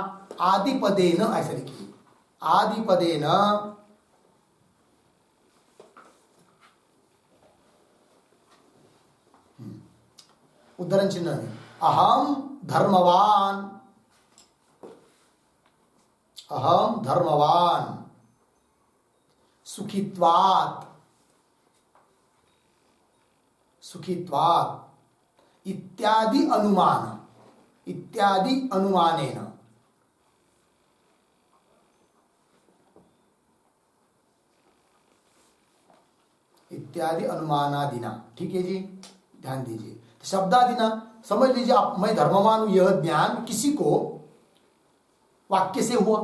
[SPEAKER 1] आदि पदे न, ऐसा लिखिए आदि पदे न, उद्धरण चिन्ह है, अहम धर्मवान, अहम धर्मवान सुखित्वात्, सुखित्वात् इत्यादि अनुमान, इत्यादि अनुमानेन, इत्यादि अनुमानादिना, ठीक है जी, ध्यान दीजिए। शब्दादिना समझ लीजिए आप, मैं धर्मवान हूं, यह ज्ञान किसी को वाक्य से हुआ,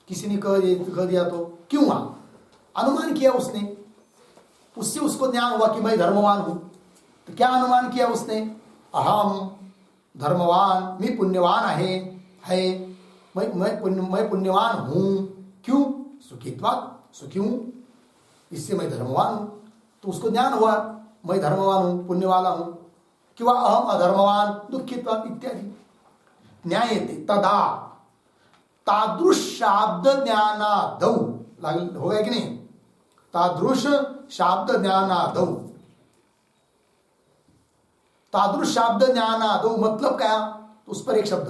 [SPEAKER 1] किसी ने कह दिया तो क्यों हुआ, अनुमान किया उसने, उससे उसको ज्ञान हुआ कि मैं धर्मवान हूं। तो क्या अनुमान किया उसने, अहम धर्मवान, मैं पुण्यवान है मैं पुण्यवान हूं, क्यों, सुखित्वात्, सुखी हूं, इससे मैं धर्मवान हूं। तो उसको ज्ञान हुआ मैं धर्मवान हूं, पुण्य वाला हूं, कि वह अहम अधर्मवान दुखित्वात् इत्यादि न्यायते। तदा तादृश शाब्द ज्ञानादौ, हो गया कि नहीं, तादृश शाब्द ज्ञानादौ, तादृश शाब्द ज्ञानादौ मतलब क्या, उस पर एक शब्द,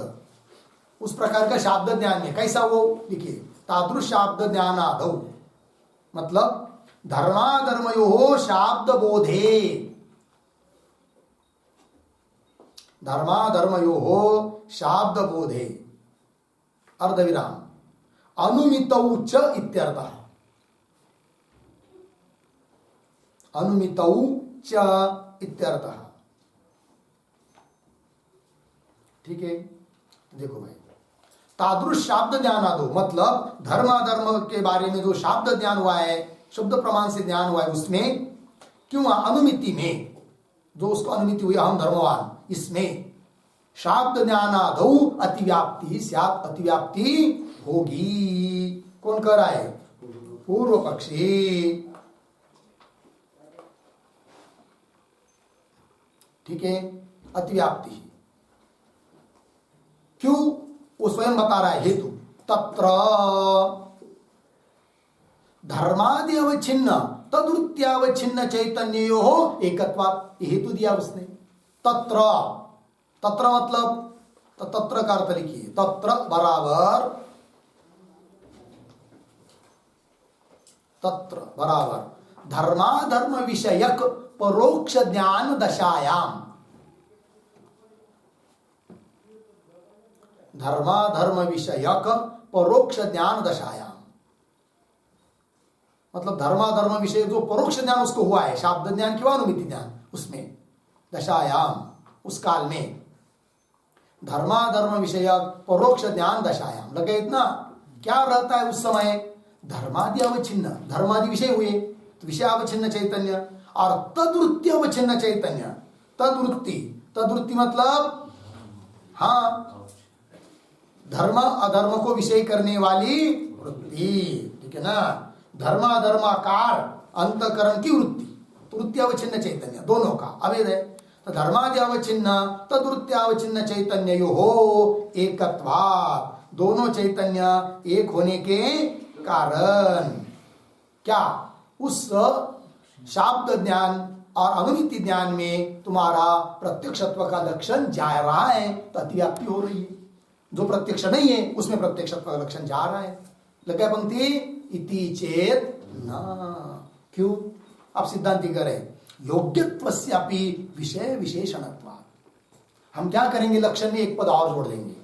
[SPEAKER 1] उस प्रकार का शाब्द ज्ञान है, कैसा वो लिखिए, तादृश शाब्द ज्ञानादौ मतलब धर्माधर्मयोः शाब्द बोधे, धर्माधर्मयोः शाब्द बोधे अर्धविराम अनुमितौ च इत्यर्थः, अनुमितौ च इत्यर्थः, ठीक है। देखो भाई, तादृश शाब्द ज्ञान आदो, मतलब धर्माधर्म के बारे में जो शाब्द ज्ञान हुआ है, शब्द प्रमाण से ज्ञान हुआ है, उसमें क्यों अनुमिति में, जो उसको अनुमिति हुई अहम धर्मवान, इसमें शाब्द ज्ञान आदो अतिव्याप्ति स्यात्, अतिव्याप्ति होगी। कौन कह रहा है? पूर्व पक्षी। ठीक है, अतिव्याप्ति। क्यों? वो स्वयं बता रहा है हेतु। तत्र धर्मादि अवच्छिन्न तद्वृत्त्यावच्छिन्न चैतन्यो एकत्वात्, हेतु दिया उसने। तत्र, तत्र मतलब तो तत्र का अर्थ लिखिए, तत्र बराबर, तत्र बराबर धर्माधर्म विषयक परोक्ष ज्ञान दशायाम, धर्माधर्म विषयक परोक्ष ज्ञान दशायाम, मतलब धर्माधर्म विषय जो परोक्ष ज्ञान उसको हुआ है, शाब्द ज्ञान की अनुमिति ज्ञान, उसमें दशायाम, उस काल में धर्माधर्म विषयक परोक्ष ज्ञान दशायाम लगे। इतना क्या रहता है उस समय? धर्मादि अवच्छिन्न, धर्मादि विषय हुए तो विषय अवच्छिन्न चैतन्य, और तद्वृत्ति अवच्छिन्न चैतन्य। तद्वृत्ति, तद्वृत्ति मतलब हाँ, धर्म अधर्म को विषय करने वाली वृत्ति, ठीक है ना। धर्माधर्माकार अंतकरण की वृत्ति, तो वृत्ति अवच्छिन्न चैतन्य, दोनों का अभेद है। तो धर्मादि अवच्छिन्न तद्वृत्ति अवच्छिन्न चैतन्य यो हो एकत्वात्, दोनों चैतन्य एक होने के कारण क्या? उस शाब्द ज्ञान और अनुमिति ज्ञान में तुम्हारा प्रत्यक्षत्व का लक्षण जा रहा है, तो अतिव्याप्ति हो रही है। जो प्रत्यक्ष नहीं है उसमें प्रत्यक्षत्व का लक्षण जा रहा है। लगा पंक्ति इति चेत न, क्यों? आप सिद्धांति करें योग्यत्वस्यापि विषय विशेषणत्वात्। हम क्या करेंगे? लक्षण में एक पद और जोड़ देंगे।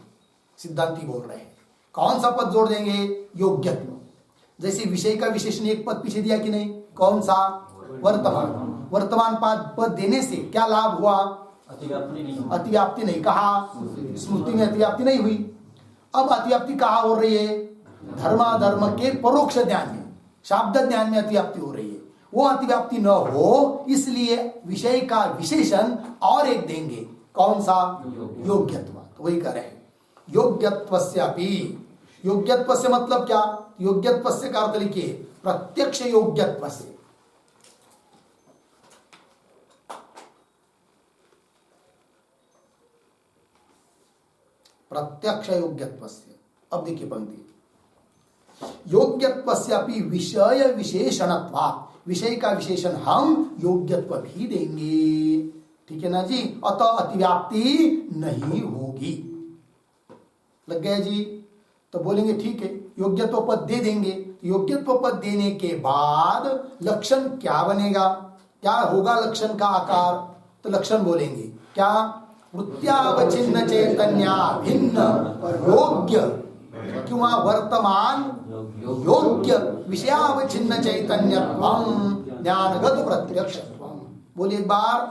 [SPEAKER 1] सिद्धांति बोल रहे हैं कौन सा पद जोड़ देंगे? योग्यत्व। जैसे विषय का विशेषण एक पद पीछे दिया कि नहीं? कौन सा? वर्तमान। वर्तमान पद देने से क्या लाभ हुआ? अतिव्याप्ति नहीं कहा, स्मृति में अतिव्याप्ति नहीं हुई। अब अतिव्याप्ति कहाँ हो रही है? धर्माधर्म के परोक्ष ज्ञान में, शाब्द ज्ञान में अतिव्याप्ति हो रही है। वो अतिव्याप्ति न हो इसलिए विषय का विशेषण और एक देंगे। कौन सा? योग्यत्व। तो वही कह रहे हैं योग्यत्वस्यापि। योग्यत्व से मतलब क्या? योग्यत्व से का अर्थ लिखिए प्रत्यक्ष योग्यत्व से। प्रत्यक्ष योग्यत्व से। अब देखिए पंक्ति, योग्यत्वस्यापि विषय विशेषणत्वात्, विषय का विशेषण हम योग्यत्व भी देंगे। ठीक है ना जी? अतः अतिव्याप्ति नहीं होगी। लग गया जी? तो बोलेंगे ठीक है, योग्यत्व पद दे देंगे। योग्यत्व पद देने के बाद लक्षण क्या बनेगा? क्या होगा लक्षण का आकार? तो लक्षण बोलेंगे क्या? वृत्त्यावच्छिन्न चैतन्या भिन्न योग्य, क्यों? वर्तमान योग्य विषयावच्छिन्न चैतन्यत्वं ज्ञानगत प्रत्यक्षत्वं। बोलिए एक बार,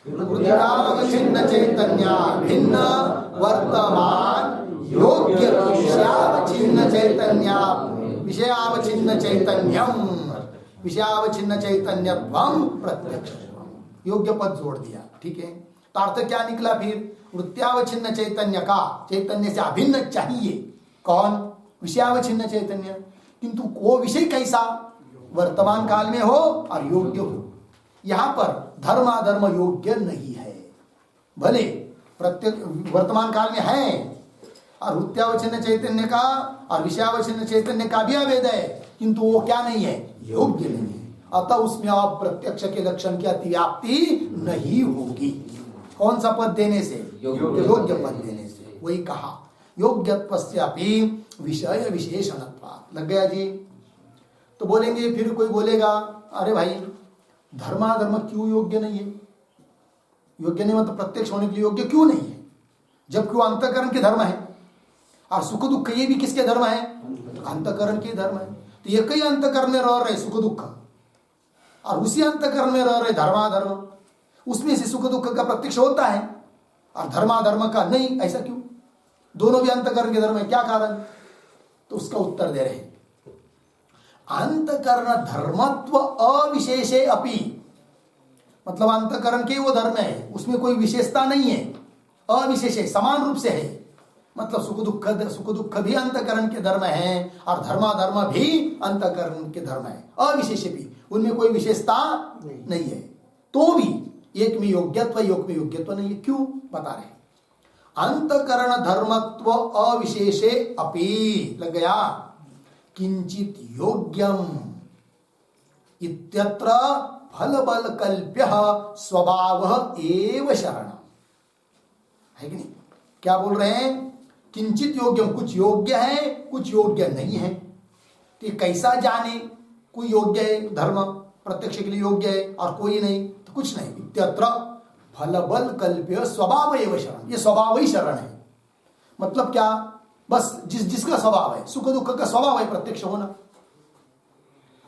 [SPEAKER 1] वृत्त्यावच्छिन्न चैतन्या भिन्न वर्तमान योग्य विषयावच्छिन्न चैतन्या, विषयावच्छिन्न चैतन्यम, विषयावच्छिन्न चैतन्यत्वं प्रत्यक्षत्वं। योग्य पद जोड़ दिया। ठीक है, तो अर्थ क्या निकला फिर? वृत्त्यावच्छिन्न चैतन्य का चैतन्य से अभिन्न चाहिए। कौन? विषयावच्छिन्न चैतन्य। किंतु वो विषय कैसा? वर्तमान काल में हो और योग्य हो। यहां पर धर्माधर्म योग्य नहीं है, भले प्रत्येक वर्तमान काल में है, और वृत्त्यावच्छिन्न चैतन्य का और विषयावच्छिन्न चैतन्य का भी अभेद है, किंतु वो क्या नहीं है? योग्य नहीं है। अतः उसमें अब प्रत्यक्ष के लक्षण की अतिव्याप्ति नहीं होगी। कौन सा पद देने से? योग्य पद देने से। वही कहा योग्यत्वस्यापि विषय विशेषणत्वात्। लग गया जी? तो बोलेंगे, फिर कोई बोलेगा अरे भाई धर्माधर्म क्यों योग्य नहीं है? योग्य नहीं मतलब प्रत्यक्ष होने के लिए योग्य क्यों नहीं है? जबकि वो अंतःकरण के धर्म है, और सुख दुख ये भी किसके धर्म है? अंतःकरण के धर्म है। तो ये कई अंतःकरण में रह रहे सुख दुख, और उसी अंतःकरण में रह रहे धर्माधर्म, उसमें से सुख दुख का प्रत्यक्ष होता है और धर्माधर्म का नहीं। ऐसा क्यों? दोनों भी अंतकरण के धर्म है, क्या कारण? तो उसका उत्तर दे रहे हैं, अंतकरण धर्मत्व अविशेषे अपि, मतलब अंतकरण के वो धर्म है, उसमें कोई विशेषता नहीं है, अविशेष है, समान रूप से है। मतलब सुख दुख भी अंतकरण के धर्म है और धर्माधर्म भी अंतकरण के धर्म है, अविशेष भी, उनमें कोई विशेषता नहीं है। तो भी एक में योग्यत्व नहीं है। क्यों? बता रहे, अंतकरण धर्मत्व अविशेषे अपि, लग गया, किंचित योग्यम इत्यत्र फल बल कल्प्य स्वभाव एव शरण, है कि नहीं? क्या बोल रहे हैं? किंचित योग्यम, कुछ योग्य है, कुछ योग्य नहीं है। तो ये कैसा जाने? कोई योग्य है, धर्म प्रत्यक्ष के लिए योग्य है और कोई नहीं, तो कुछ नहीं। इत्यत्र फल बल कल्प्य स्वभाव एव शरण, ये स्वभाव ही शरण है। मतलब क्या? बस जिसका स्वभाव है, सुख दुख का स्वभाव है प्रत्यक्ष होना,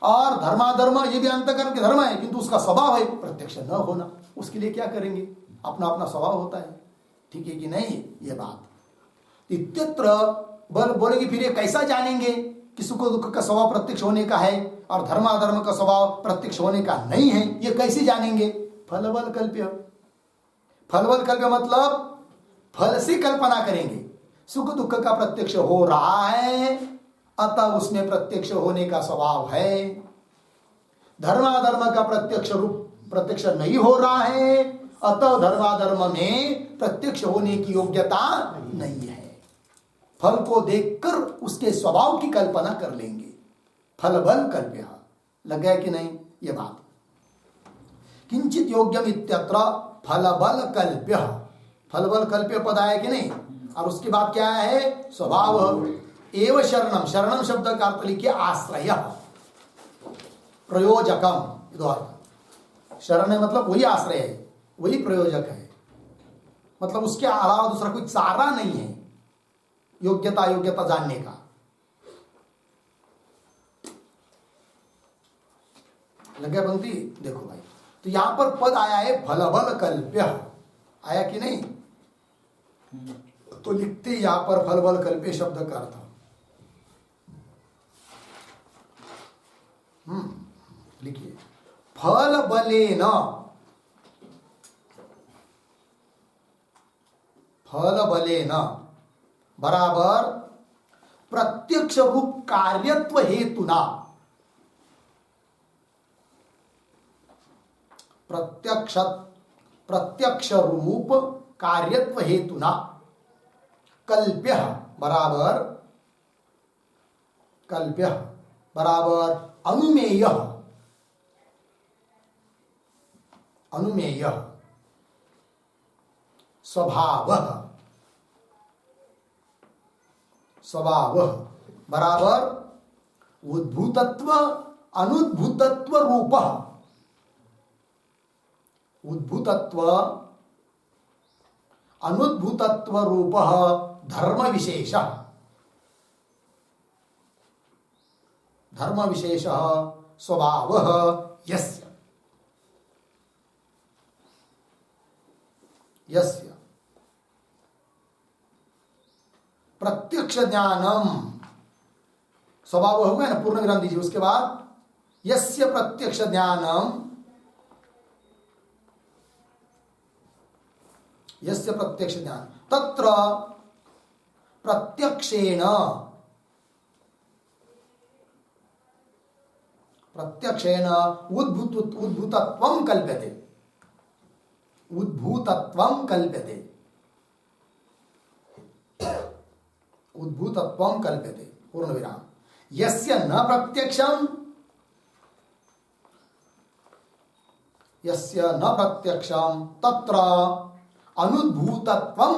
[SPEAKER 1] और धर्माधर्म ये भी अंतकरण के धर्म है, किंतु उसका स्वभाव है प्रत्यक्ष न होना। उसके लिए क्या करेंगे? अपना अपना स्वभाव होता है, ठीक है कि नहीं? ये बात इत्यत्र बोलेगी, फिर ये कैसा जानेंगे कि सुख दुख का स्वभाव प्रत्यक्ष होने का है और धर्माधर्म का स्वभाव प्रत्यक्ष होने का नहीं है? ये कैसे जानेंगे? फल बल कल्प्य, फल बल कल्प्य मतलब फल से कल्पना करेंगे। सुख दुख का प्रत्यक्ष हो रहा है, अतः उसमें प्रत्यक्ष होने का स्वभाव है। धर्माधर्म का प्रत्यक्ष नहीं हो रहा है, अतः धर्माधर्म में प्रत्यक्ष होने की योग्यता नहीं है। फल को देखकर उसके स्वभाव की कल्पना कर लेंगे। फल बल कल्प्य, लग गया कि नहीं ये बात? किंचित योग्यम इत्यत्र फल बल कल्प्य, फल बल कल्प्य पद आया कि नहीं? और उसके बाद क्या है? स्वभाव एव शरणम, शरणम शब्द का अर्थ लिखिए आश्रय, प्रयोजकम। शरण है मतलब वही आश्रय है, वही प्रयोजक है, मतलब उसके अलावा दूसरा कोई चारा नहीं है योग्यता जानने का। लग गया पंक्ति? देखो भाई, तो यहां पर पद आया है फल बल कल्प्य, आया कि नहीं? तो लिखते यहां पर फल बल कल्प्य शब्द का अर्थ, लिखिए फल बलेन, फल बलेन बराबर प्रत्यक्ष रूप कार्यत्व हेतुना, प्रत्यक्ष रूप कार्यत्व हेतुना कल्प्य बराबर अनुमेय स्वभाव बराबर उद्भूतत्व अनुद्भूतत्व रूप, उद्भूतत्व अनुद्भूतत्व रूप धर्म विशेष, स्वभाव यस्य प्रत्यक्ष ज्ञानम, स्वभाव हो गया ना, पूर्ण विराम दीजिए। उसके बाद यस्य प्रत्यक्ष ज्ञानम, यस्य प्रत्यक्ष ज्ञान तत्र प्रत्यक्षेण उद्भूतत्वं कल्प्यते, उद्भूतत्वं कल्प्यते, पूर्ण विराम। यस्य न प्रत्यक्षम, तत्र अनुद्भूतत्वं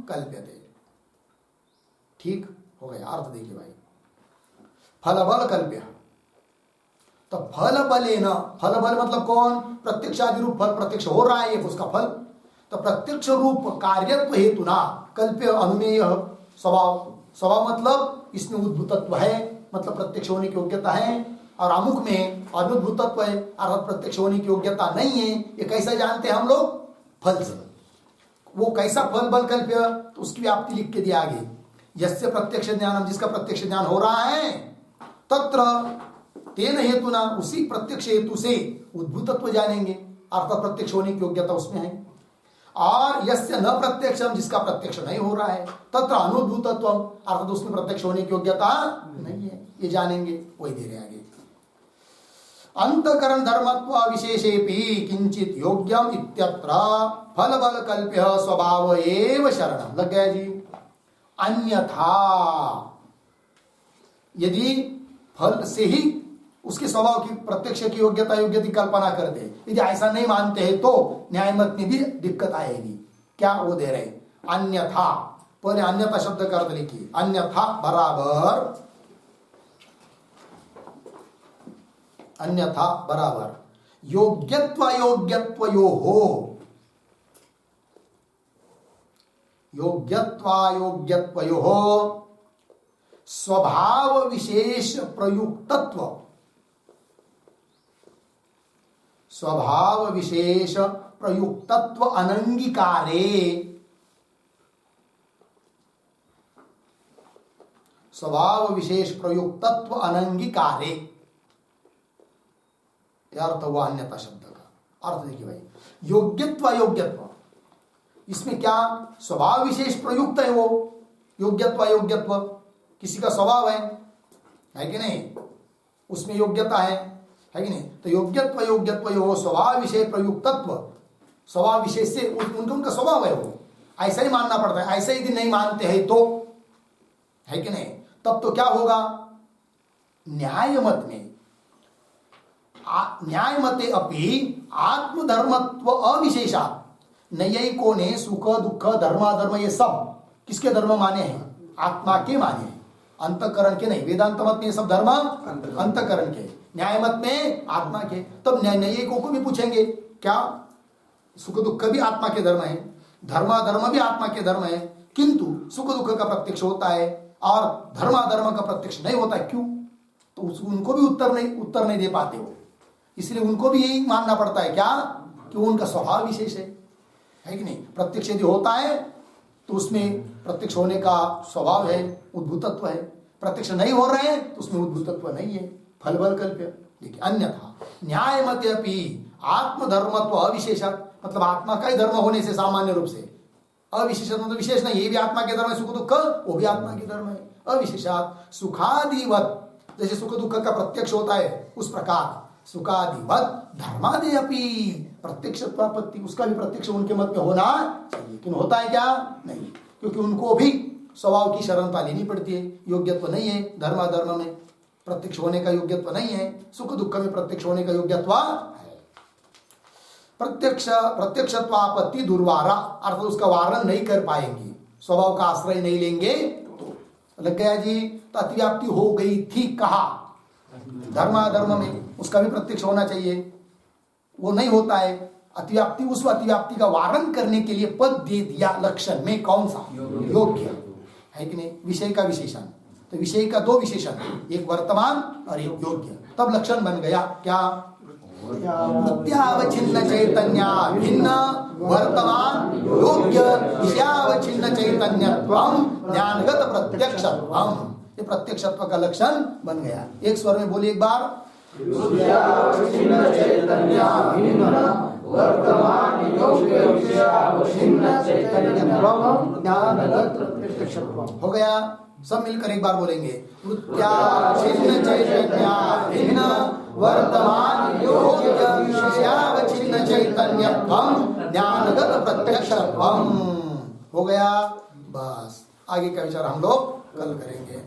[SPEAKER 1] कल्प्यते, ठीक हो गया? अर्थ देखिए भाई, फल बल कल्प्य, तो फल बलेन, फल बल मतलब कौन? प्रत्यक्षादि रूप फल प्रत्यक्ष हो रहा है, ये उसका फल। तो प्रत्यक्ष रूप कार्यत्व हेतुना कल्प्य अनुमेय स्वभाव, स्वभाव मतलब इसमें उद्भूतत्व है, मतलब प्रत्यक्ष होने की योग्यता है, और अमुक में अनुभूतत्व है अर्थात प्रत्यक्ष होने की योग्यता नहीं है, ये कैसे जानते हैं हम लोग? फल से। वो कैसा फल बल कल्प्य, तो उसकी व्याप्ति लिख के दिया आगे। यस्य प्रत्यक्ष ज्ञानम, जिसका प्रत्यक्ष ज्ञान हो रहा है, तत्र तेन हेतुना, उसी प्रत्यक्ष हेतु से उद्भूतत्व जानेंगे अर्थात प्रत्यक्ष होने की योग्यता उसमें है। और यस्य न प्रत्यक्षम, जिसका प्रत्यक्ष नहीं हो रहा है, तत्र अनुद्भूतत्व अर्थात उसमें प्रत्यक्ष होने की योग्यता नहीं है, ये जानेंगे। वही दे रहे आगे। अंतकरण धर्मत्व विशेषेपि किंचित योग्यम इत्यत्र फल बल कल्प्य स्वभाव एव शरणम। लग गया जी। अन्यथा यदि फल से ही उसके स्वभाव की प्रत्यक्ष की योग्यता योग्य की कल्पना कर दे, यदि ऐसा नहीं मानते हैं तो न्यायमत में भी दिक्कत आएगी। क्या वो दे रहे? अन्यथा, पहले अन्यथा शब्द का अर्थ लिखिए। अन्यथा बराबर, अन्यथा बराबर योग्यत्व योग्यत्वयोः, योग्यत्वायोग्यत्वयोः स्वभाव विशेष प्रयुक्तत्व, स्वभाव विशेष प्रयुक्तत्व अनंगीकारे, स्वभाव विशेष प्रयुक्तत्व अनंगीकारे, यह अर्थ हुआ अन्यथा शब्द का। अर्थ देखिए भाई, योग्यत्व अयोग्यत्व, इसमें क्या स्वभाव विशेष प्रयुक्त है? वो योग्यत्व अयोग्यत्व किसी का स्वभाव है कि नहीं, उसमें योग्यता है कि नहीं? तो योग्यत्व योग्यत्व यो स्वभाव विषय प्रयुक्तत्व, स्वभाव विशेष से उनका स्वभाव है, वो ऐसा ही मानना पड़ता है। ऐसा यदि नहीं मानते हैं तो, है कि नहीं, तब तो क्या होगा? न्याय मत में, न्याय मते अपि आत्मधर्मत्व अविशेषा, नैयायिकों ने सुख दुख धर्माधर्म ये सब किसके धर्म माने हैं? आत्मा के माने हैं, अंतकरण के नहीं। वेदांत मत में ये सब धर्म अंतकरण के, न्याय मत में आत्मा के। तब नैयायिकों को भी पूछेंगे क्या सुख दुख भी आत्मा के धर्म है, धर्माधर्म भी आत्मा के धर्म है, किंतु सुख दुख का प्रत्यक्ष होता है और धर्माधर्म का प्रत्यक्ष नहीं होता है, क्यों? तो उनको भी उत्तर नहीं दे पाते हो, इसलिए उनको भी यही मानना पड़ता है क्या कि वो उनका स्वभाव विशेष है कि नहीं। प्रत्यक्ष यदि होता है तो उसमें प्रत्यक्ष होने का स्वभाव है, उद्भूतत्व है। प्रत्यक्ष नहीं हो रहे हैं तो उसमें उद्भूतत्व नहीं है, फल बल कल्प्य। देखिए, अन्यथा न्याय मत अपि आत्मधर्मत्व अविशेषक, मतलब आत्मा का ही धर्म होने से सामान्य रूप से, अविशेषक मतलब विशेष नहीं, ये भी आत्मा के धर्म है, सुख दुख वो भी आत्मा के धर्म है। अविशेषात सुखादिवत, जैसे सुख दुख का प्रत्यक्ष होता है उस प्रकार सुखादिवत धर्मादि अपि प्रत्यक्ष प्राप्ति, उसका भी प्रत्यक्ष उनके मत में होना चाहिए। लेकिन होता है क्या? नहीं, क्योंकि उनको भी स्वभाव की शरणता लेनी पड़ती है। योग्यत्व नहीं है धर्माधर्म में, प्रत्यक्ष होने का योग्यत्व नहीं है, सुख दुख में प्रत्यक्ष होने का योग्यत्व है। प्रत्यक्षत्वापत्ति दुर्वारा, अर्थात उसका वारण नहीं कर पाएंगे, स्वभाव का आश्रय नहीं लेंगे तो। लग गया जी। तो अतिव्याप्ति हो गई थी कहा? धर्माधर्म में, उसका भी प्रत्यक्ष होना चाहिए, वो नहीं होता है। अतिव्याप्ति, उस अतिव्याप्ति का वारण करने के लिए पद दे दिया लक्षण में, कौन सा? योग्य, है कि नहीं। विषय का विशेषण, तो विषय का दो विशेषण, एक वर्तमान और एक योग्य, तब लक्षण बन गया क्या? वृत्त्यावच्छिन्न चैतन्य भिन्न वर्तमान योग्य विषयावच्छिन्न चैतन्यत्वम ज्ञानगत प्रत्यक्षत्वम, ये प्रत्यक्षत्व का लक्षण बन गया। एक स्वर में बोलिए एक बार। हो गया, सब मिलकर एक बार बोलेंगे। वृत्त्यावच्छिन्न चैतन्य भिन्न वर्तमान योग्य विषयावच्छिन्न चैतन्यत्वम ज्ञानगत प्रत्यक्षत्वम। हो गया, बस आगे का विचार हम लोग कल करेंगे।